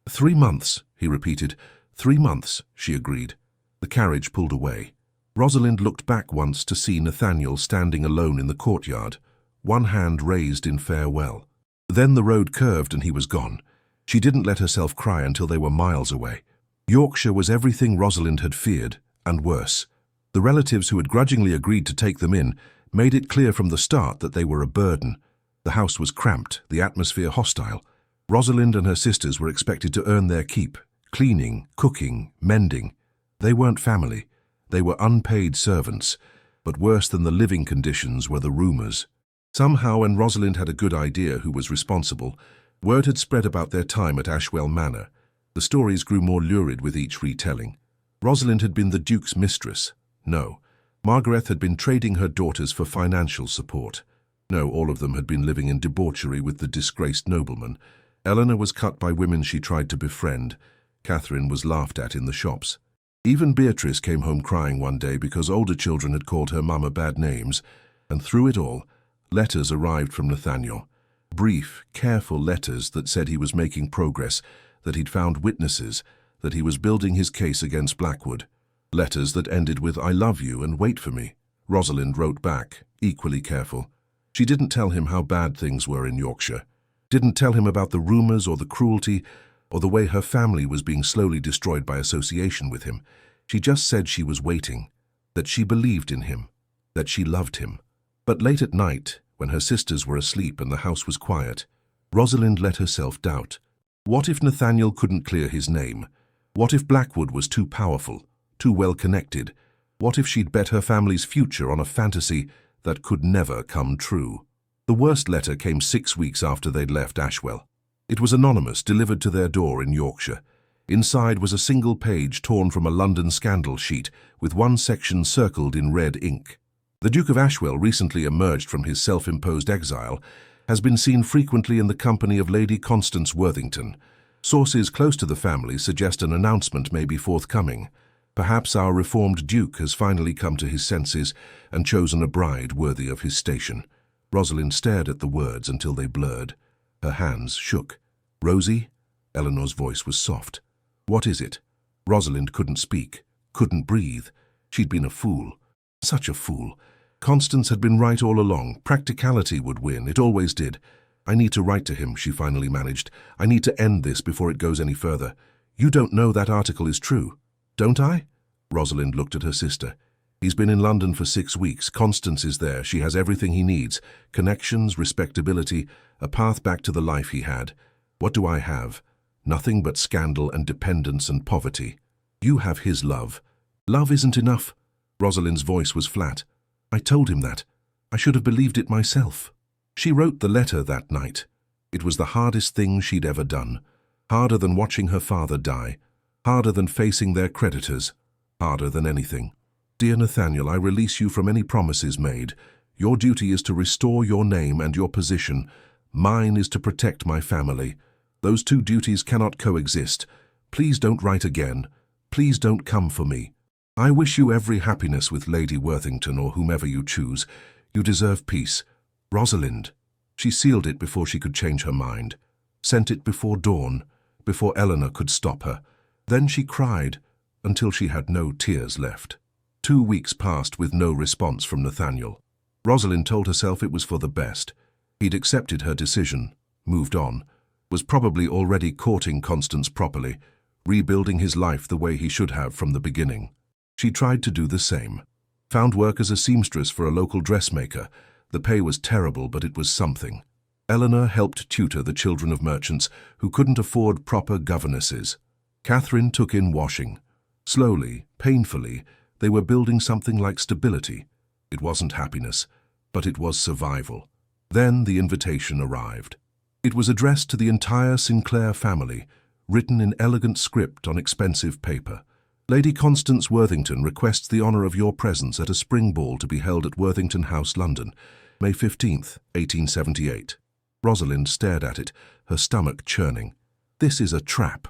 3 months, he repeated. 3 months, she agreed. The carriage pulled away. Rosalind looked back once to see Nathaniel standing alone in the courtyard, one hand raised in farewell. Then the road curved and he was gone. She didn't let herself cry until they were miles away. Yorkshire was everything Rosalind had feared, and worse. The relatives who had grudgingly agreed to take them in made it clear from the start that they were a burden. The house was cramped, the atmosphere hostile. Rosalind and her sisters were expected to earn their keep, cleaning, cooking, mending. They weren't family. They were unpaid servants. But worse than the living conditions were the rumours. Somehow, and Rosalind had a good idea who was responsible, word had spread about their time at Ashwell Manor. The stories grew more lurid with each retelling. Rosalind had been the Duke's mistress. No. Margaret had been trading her daughters for financial support. No, all of them had been living in debauchery with the disgraced nobleman. Eleanor was cut by women she tried to befriend. Catherine was laughed at in the shops. Even Beatrice came home crying one day because older children had called her mama bad names. And through it all, letters arrived from Nathaniel. Brief, careful letters that said he was making progress, that he'd found witnesses, that he was building his case against Blackwood. Letters that ended with, I love you and wait for me. Rosalind wrote back, equally careful. She didn't tell him how bad things were in Yorkshire. Didn't tell him about the rumours or the cruelty, or the way her family was being slowly destroyed by association with him. She just said she was waiting, that she believed in him, that she loved him. But late at night, when her sisters were asleep and the house was quiet, Rosalind let herself doubt. What if Nathaniel couldn't clear his name? What if Blackwood was too powerful, too well connected? What if she'd bet her family's future on a fantasy that could never come true? The worst letter came 6 weeks after they'd left Ashwell. It was anonymous, delivered to their door in Yorkshire. Inside was a single page torn from a London scandal sheet, with one section circled in red ink. The Duke of Ashwell, recently emerged from his self-imposed exile, has been seen frequently in the company of Lady Constance Worthington. Sources close to the family suggest an announcement may be forthcoming. Perhaps our reformed Duke has finally come to his senses and chosen a bride worthy of his station. Rosalind stared at the words until they blurred. Her hands shook. "Rosie?" Eleanor's voice was soft. "What is it?" Rosalind couldn't speak, couldn't breathe. She'd been a fool. Such a fool. Constance had been right all along. Practicality would win. It always did. "I need to write to him," she finally managed. "I need to end this before it goes any further. You don't know that article is true, don't I?" Rosalind looked at her sister. "He's been in London for 6 weeks. Constance is there. She has everything he needs. Connections, respectability, a path back to the life he had. What do I have? Nothing but scandal and dependence and poverty. You have his love. Love isn't enough." Rosalind's voice was flat. "I told him that. I should have believed it myself." She wrote the letter that night. It was the hardest thing she'd ever done. Harder than watching her father die. Harder than facing their creditors. Harder than anything. "Dear Nathaniel, I release you from any promises made. Your duty is to restore your name and your position. Mine is to protect my family. Those two duties cannot coexist. Please don't write again. Please don't come for me. I wish you every happiness with Lady Worthington or whomever you choose. You deserve peace. Rosalind." She sealed it before she could change her mind. Sent it before dawn, before Eleanor could stop her. Then she cried until she had no tears left. 2 weeks passed with no response from Nathaniel. Rosalind told herself it was for the best. He'd accepted her decision, moved on, was probably already courting Constance properly, rebuilding his life the way he should have from the beginning. She tried to do the same. Found work as a seamstress for a local dressmaker. The pay was terrible, but it was something. Eleanor helped tutor the children of merchants who couldn't afford proper governesses. Catherine took in washing. Slowly, painfully, they were building something like stability. It wasn't happiness, but it was survival. Then the invitation arrived. It was addressed to the entire Sinclair family, written in elegant script on expensive paper. "Lady Constance Worthington requests the honour of your presence at a spring ball to be held at Worthington House, London, May 15th, 1878. Rosalind stared at it, her stomach churning. "This is a trap."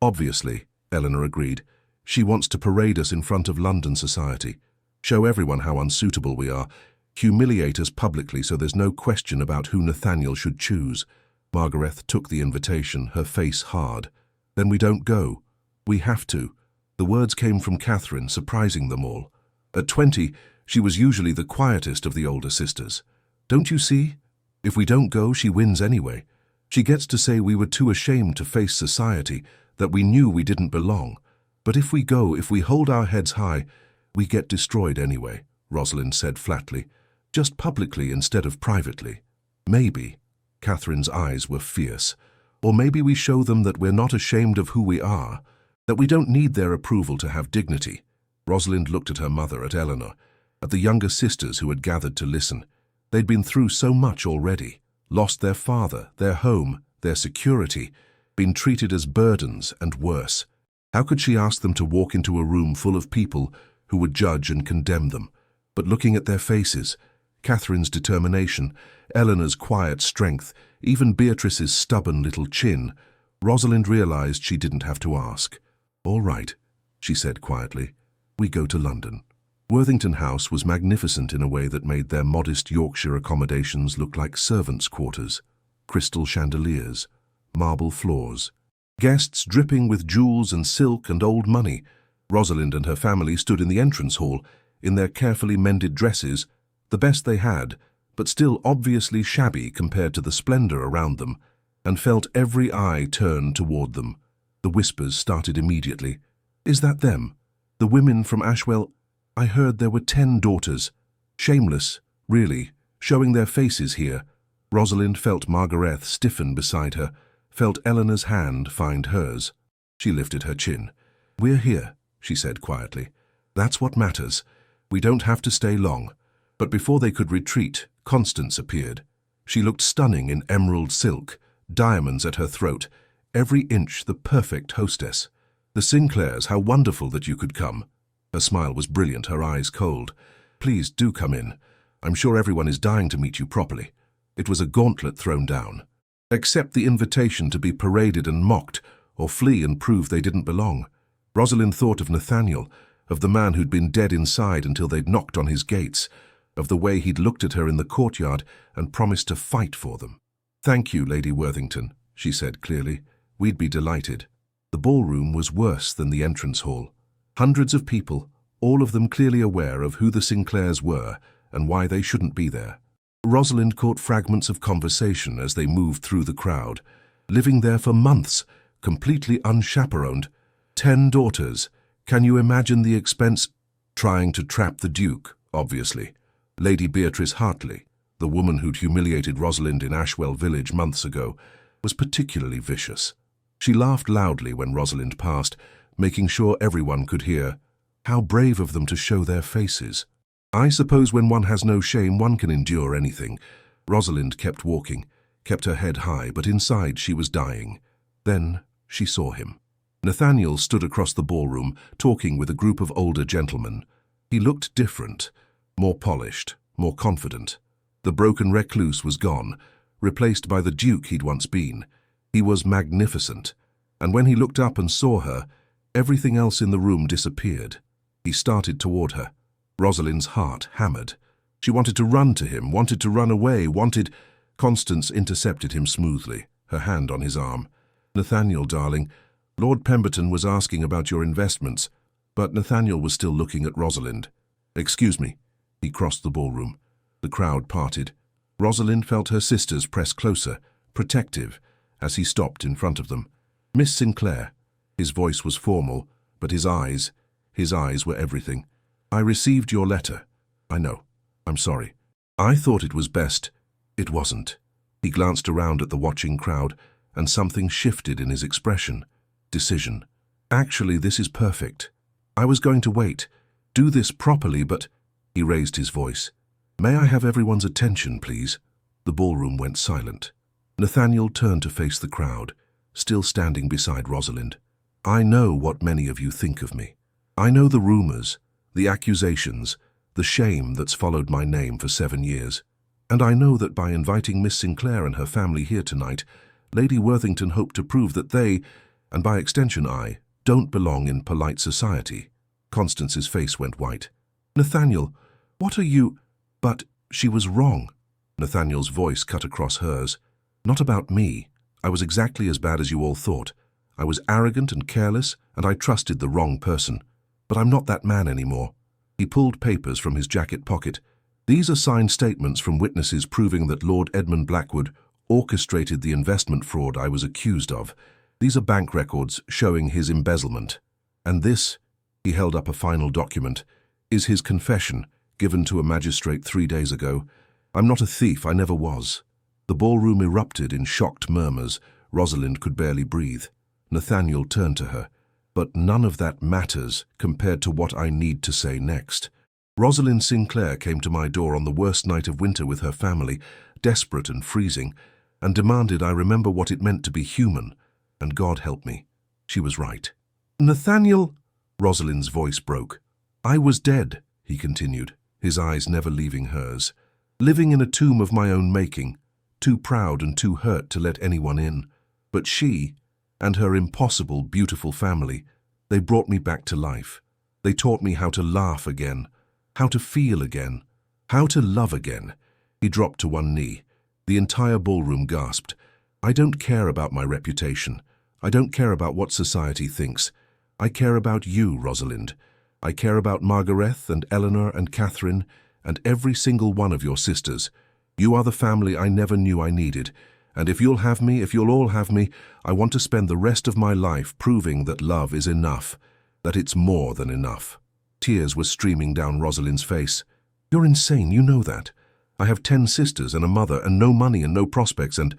"Obviously," Eleanor agreed. "She wants to parade us in front of London society, show everyone how unsuitable we are, humiliate us publicly so there's no question about who Nathaniel should choose." Margaret took the invitation, her face hard. "Then we don't go. We have to." The words came from Catherine, surprising them all. At 20, she was usually the quietest of the older sisters. "Don't you see? If we don't go, she wins anyway. She gets to say we were too ashamed to face society, that we knew we didn't belong. But if we go, if we hold our heads high, we get destroyed anyway," Rosalind said flatly. "Just publicly instead of privately. Maybe," Catherine's eyes were fierce, "or maybe we show them that we're not ashamed of who we are, that we don't need their approval to have dignity." Rosalind looked at her mother, at Eleanor, at the younger sisters who had gathered to listen. They'd been through so much already, lost their father, their home, their security, been treated as burdens and worse. How could she ask them to walk into a room full of people who would judge and condemn them? But looking at their faces, Catherine's determination, Eleanor's quiet strength, even Beatrice's stubborn little chin, Rosalind realized she didn't have to ask. "All right," she said quietly. "We go to London." Worthington House was magnificent in a way that made their modest Yorkshire accommodations look like servants' quarters. Crystal chandeliers, marble floors, guests dripping with jewels and silk and old money. Rosalind and her family stood in the entrance hall, in their carefully mended dresses, the best they had, but still obviously shabby compared to the splendor around them, and felt every eye turn toward them. The whispers started immediately. "Is that them? The women from Ashwell? I heard there were 10 daughters. Shameless, really, showing their faces here." Rosalind felt Margaret stiffen beside her, felt Eleanor's hand find hers. She lifted her chin. "We're here," she said quietly. "That's what matters. We don't have to stay long." But before they could retreat, Constance appeared. She looked stunning in emerald silk, diamonds at her throat, every inch the perfect hostess. "The Sinclairs, how wonderful that you could come." Her smile was brilliant, her eyes cold. "Please do come in. I'm sure everyone is dying to meet you properly." It was a gauntlet thrown down. Accept the invitation to be paraded and mocked, or flee and prove they didn't belong. Rosalind thought of Nathaniel, of the man who'd been dead inside until they'd knocked on his gates. of the way he'd looked at her in the courtyard and promised to fight for them. "Thank you, Lady Worthington," she said clearly. "We'd be delighted." The ballroom was worse than the entrance hall. Hundreds of people, all of them clearly aware of who the Sinclairs were and why they shouldn't be there. Rosalind caught fragments of conversation as they moved through the crowd. Living there for months, completely unchaperoned. 10 daughters. Can you imagine the expense? Trying to trap the Duke, obviously. Lady Beatrice Hartley, the woman who'd humiliated Rosalind in Ashwell Village months ago, was particularly vicious. She laughed loudly when Rosalind passed, making sure everyone could hear. How brave of them to show their faces. I suppose when one has no shame, one can endure anything. Rosalind kept walking, kept her head high, but inside she was dying. Then she saw him. Nathaniel stood across the ballroom, talking with a group of older gentlemen. He looked different, more polished, more confident. The broken recluse was gone, replaced by the Duke he'd once been. He was magnificent, and when he looked up and saw her, everything else in the room disappeared. He started toward her. Rosalind's heart hammered. She wanted to run to him, wanted to run away, wanted... Constance intercepted him smoothly, her hand on his arm. "Nathaniel, darling, Lord Pemberton was asking about your investments," but Nathaniel was still looking at Rosalind. "Excuse me." He crossed the ballroom. The crowd parted. Rosalind felt her sisters press closer, protective, as he stopped in front of them. "Miss Sinclair." His voice was formal, but his eyes were everything. "I received your letter. I know. I'm sorry. I thought it was best. It wasn't." He glanced around at the watching crowd, and something shifted in his expression. Decision. "Actually, this is perfect. I was going to wait, do this properly, but..." He raised his voice. "May I have everyone's attention, please?" The ballroom went silent. Nathaniel turned to face the crowd, still standing beside Rosalind. "I know what many of you think of me. I know the rumors, the accusations, the shame that's followed my name for 7 years. And I know that by inviting Miss Sinclair and her family here tonight, Lady Worthington hoped to prove that they, and by extension I, don't belong in polite society." Constance's face went white. "Nathaniel, what are you—" "But she was wrong." Nathaniel's voice cut across hers. "Not about me. I was exactly as bad as you all thought. I was arrogant and careless, and I trusted the wrong person. But I'm not that man anymore." He pulled papers from his jacket pocket. "These are signed statements from witnesses proving that Lord Edmund Blackwood orchestrated the investment fraud I was accused of. These are bank records showing his embezzlement. And this," he held up a final document, "is his confession, given to a magistrate 3 days ago. I'm not a thief, I never was." The ballroom erupted in shocked murmurs. Rosalind could barely breathe. Nathaniel turned to her. "But none of that matters compared to what I need to say next. Rosalind Sinclair came to my door on the worst night of winter with her family, desperate and freezing, and demanded I remember what it meant to be human. And God help me, she was right." "Nathaniel," Rosalind's voice broke. "I was dead," he continued, his eyes never leaving hers, "living in a tomb of my own making, too proud and too hurt to let anyone in. But she, and her impossible, beautiful family, they brought me back to life. They taught me how to laugh again, how to feel again, how to love again." He dropped to one knee. The entire ballroom gasped. "I don't care about my reputation. I don't care about what society thinks. I care about you, Rosalind. I care about Margaret and Eleanor and Catherine and every single one of your sisters. You are the family I never knew I needed. And if you'll have me, if you'll all have me, I want to spend the rest of my life proving that love is enough, that it's more than enough." Tears were streaming down Rosalind's face. "You're insane, you know that. I have 10 sisters and a mother and no money and no prospects and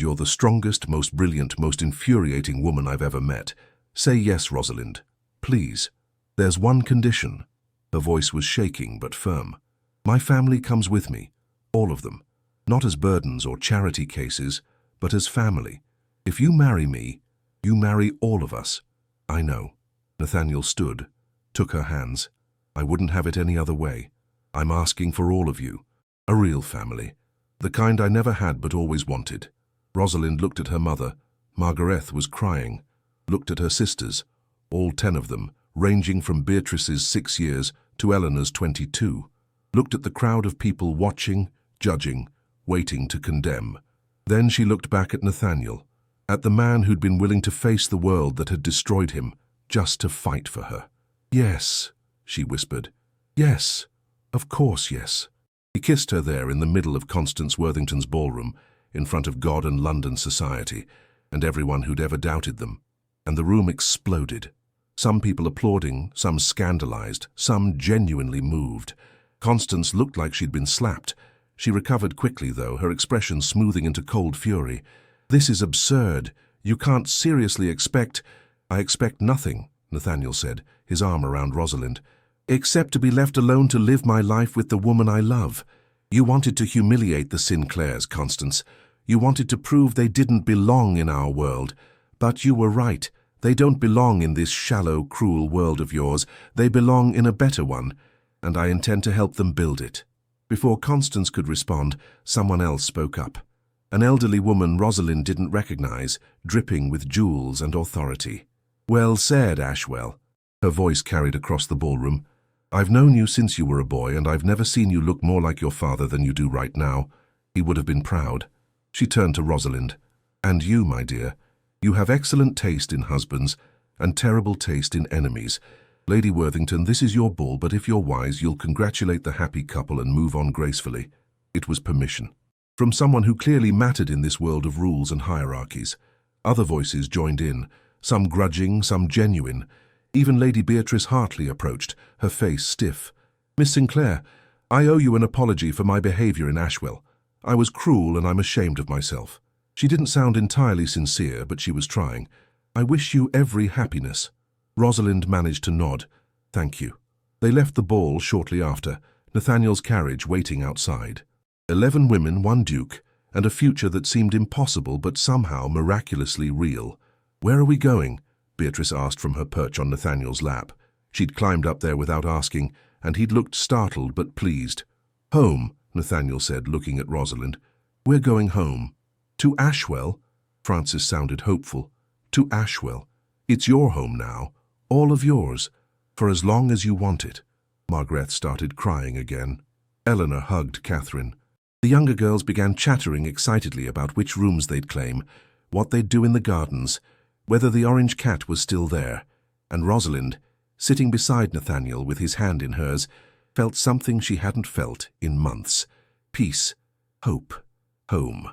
you're the strongest, most brilliant, most infuriating woman I've ever met. Say yes, Rosalind. Please. There's one condition." Her voice was shaking but firm. "My family comes with me. All of them. Not as burdens or charity cases, but as family. If you marry me, you marry all of us." "I know." Nathaniel stood, took her hands. "I wouldn't have it any other way. I'm asking for all of you. A real family. The kind I never had but always wanted." Rosalind looked at her mother. Margaret was crying. Looked at her sisters, all 10 of them, ranging from Beatrice's 6 years to Eleanor's 22. looked at the crowd of people watching, judging, waiting to condemn. Then she looked back at Nathaniel, at the man who'd been willing to face the world that had destroyed him, just to fight for her. "Yes," she whispered. "Yes, of course, yes." He kissed her there in the middle of Constance Worthington's ballroom, in front of God and London society, and everyone who'd ever doubted them. And the room exploded. Some people applauding, some scandalized, some genuinely moved. Constance looked like she'd been slapped. She recovered quickly, though, her expression smoothing into cold fury. "This is absurd. You can't seriously expect—" "I expect nothing," Nathaniel said, his arm around Rosalind, "except to be left alone to live my life with the woman I love. You wanted to humiliate the Sinclairs, Constance. You wanted to prove they didn't belong in our world. But you were right. They don't belong in this shallow, cruel world of yours. They belong in a better one, and I intend to help them build it." Before Constance could respond, someone else spoke up. An elderly woman Rosalind didn't recognize, dripping with jewels and authority. "Well said, Ashwell." Her voice carried across the ballroom. "I've known you since you were a boy, and I've never seen you look more like your father than you do right now." He would have been proud. She turned to Rosalind. "And you, my dear, you have excellent taste in husbands and terrible taste in enemies. Lady Worthington, this is your ball, but if you're wise, you'll congratulate the happy couple and move on gracefully." It was permission. From someone who clearly mattered in this world of rules and hierarchies. Other voices joined in, some grudging, some genuine. Even Lady Beatrice Hartley approached, her face stiff. "Miss Sinclair, I owe you an apology for my behavior in Ashwell. I was cruel and I'm ashamed of myself." She didn't sound entirely sincere, but she was trying. "I wish you every happiness." Rosalind managed to nod. "Thank you." They left the ball shortly after, Nathaniel's carriage waiting outside. 11 women, 1 duke, and a future that seemed impossible but somehow miraculously real. "Where are we going?" Beatrice asked from her perch on Nathaniel's lap. She'd climbed up there without asking, and he'd looked startled but pleased. "Home," Nathaniel said, looking at Rosalind. "We're going home." "To Ashwell?" Francis sounded hopeful. "To Ashwell. It's your home now. All of yours. For as long as you want it." Margaret started crying again. Eleanor hugged Catherine. The younger girls began chattering excitedly about which rooms they'd claim, what they'd do in the gardens, whether the orange cat was still there. And Rosalind, sitting beside Nathaniel with his hand in hers, felt something she hadn't felt in months. Peace, hope, home.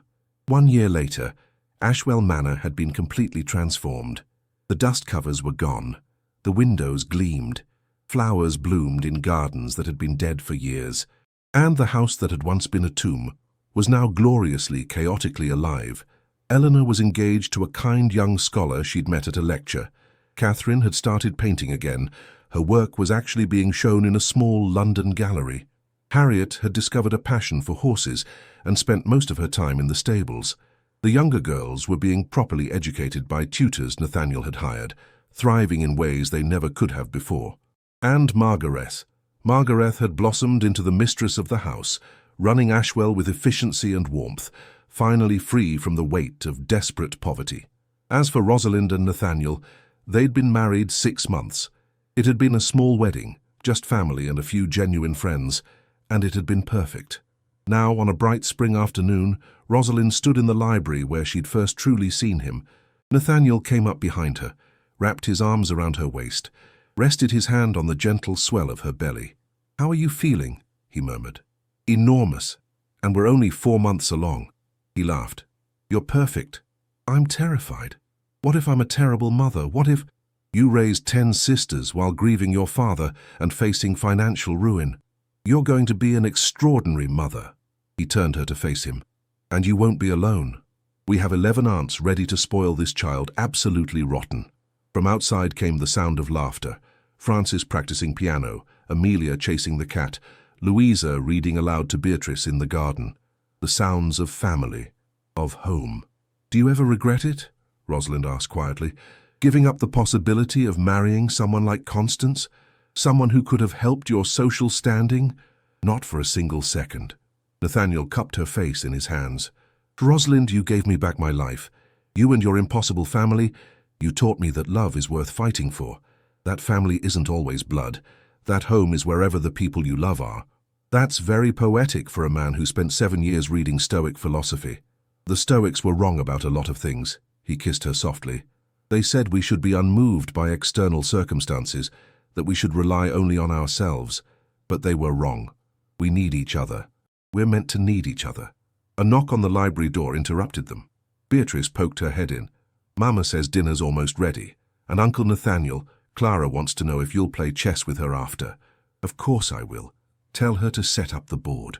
1 year later, Ashwell Manor had been completely transformed. The dust covers were gone. The windows gleamed. Flowers bloomed in gardens that had been dead for years. And the house that had once been a tomb was now gloriously, chaotically alive. Eleanor was engaged to a kind young scholar she'd met at a lecture. Catherine had started painting again. Her work was actually being shown in a small London gallery. Harriet had discovered a passion for horses and spent most of her time in the stables. The younger girls were being properly educated by tutors Nathaniel had hired, thriving in ways they never could have before. And Margaret. Margaret had blossomed into the mistress of the house, running Ashwell with efficiency and warmth, finally free from the weight of desperate poverty. As for Rosalind and Nathaniel, they'd been married 6 months. It had been a small wedding, just family and a few genuine friends, and it had been perfect. Now, on a bright spring afternoon, Rosalind stood in the library where she'd first truly seen him. Nathaniel came up behind her, wrapped his arms around her waist, rested his hand on the gentle swell of her belly. "How are you feeling?" he murmured. "Enormous, and we're only 4 months along." He laughed. "You're perfect. I'm terrified. What if I'm a terrible mother? What if you raised 10 sisters while grieving your father and facing financial ruin? You're going to be an extraordinary mother." He turned her to face him. "And you won't be alone. We have 11 aunts ready to spoil this child absolutely rotten." From outside came the sound of laughter. Francis practicing piano, Amelia chasing the cat, Louisa reading aloud to Beatrice in the garden. The sounds of family, of home. "Do you ever regret it?" Rosalind asked quietly. "Giving up the possibility of marrying someone like Constance? Someone who could have helped your social standing?" "Not for a single second." Nathaniel cupped her face in his hands. "Rosalind, you gave me back my life. You and your impossible family, you taught me that love is worth fighting for. That family isn't always blood. That home is wherever the people you love are. That's very poetic for a man who spent 7 years reading Stoic philosophy. The Stoics were wrong about a lot of things. He kissed her softly. They said we should be unmoved by external circumstances, that we should rely only on ourselves. But they were wrong. We need each other. We're meant to need each other. A knock on the library door interrupted them. Beatrice poked her head in. Mama says dinner's almost ready. And Uncle Nathaniel, Clara wants to know if you'll play chess with her after. Of course I will. Tell her to set up the board.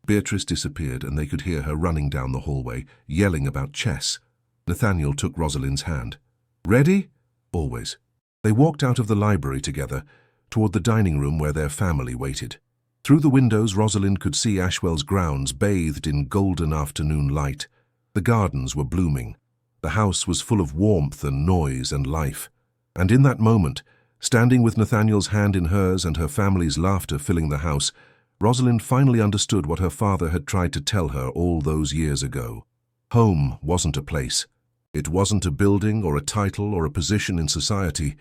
Beatrice disappeared and they could hear her running down the hallway, yelling about chess. Nathaniel took Rosalind's hand. Ready? Always. They walked out of the library together, toward the dining room where their family waited. Through the windows, Rosalind could see Ashwell's grounds bathed in golden afternoon light. The gardens were blooming. The house was full of warmth and noise and life. And in that moment, standing with Nathaniel's hand in hers and her family's laughter filling the house, Rosalind finally understood what her father had tried to tell her all those years ago. Home wasn't a place. It wasn't a building or a title or a position in society.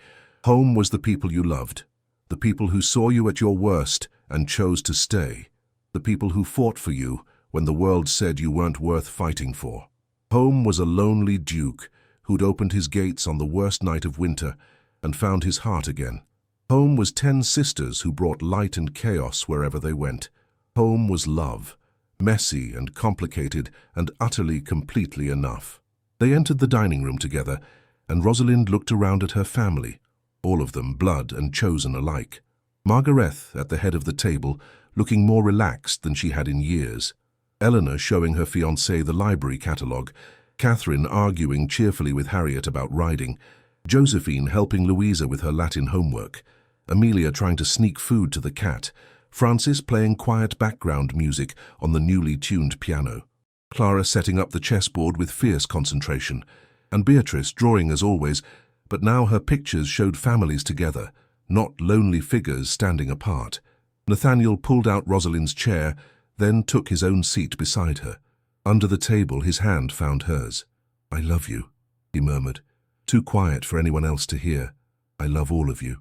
Home was the people you loved, the people who saw you at your worst and chose to stay, the people who fought for you when the world said you weren't worth fighting for. Home was a lonely duke who'd opened his gates on the worst night of winter and found his heart again. Home was 10 sisters who brought light and chaos wherever they went. Home was love, messy and complicated and utterly, completely enough. They entered the dining room together, and Rosalind looked around at her family, all of them blood and chosen alike. Margarethe at the head of the table, looking more relaxed than she had in years. Eleanor showing her fiancé the library catalogue, Catherine arguing cheerfully with Harriet about riding, Josephine helping Louisa with her Latin homework, Amelia trying to sneak food to the cat, Francis playing quiet background music on the newly tuned piano, Clara setting up the chessboard with fierce concentration, and Beatrice drawing as always, but now her pictures showed families together, not lonely figures standing apart. Nathaniel pulled out Rosalind's chair, then took his own seat beside her. Under the table, his hand found hers. "I love you," he murmured, too quiet for anyone else to hear. "I love all of you.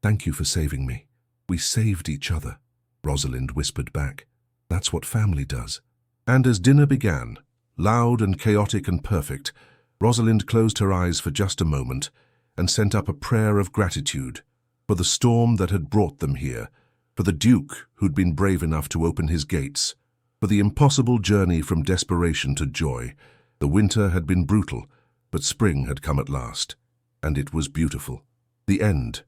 Thank you for saving me." "We saved each other," Rosalind whispered back. "That's what family does." And as dinner began, loud and chaotic and perfect, Rosalind closed her eyes for just a moment and sent up a prayer of gratitude for the storm that had brought them here, for the Duke who'd been brave enough to open his gates, for the impossible journey from desperation to joy. The winter had been brutal, but spring had come at last, and it was beautiful. The end.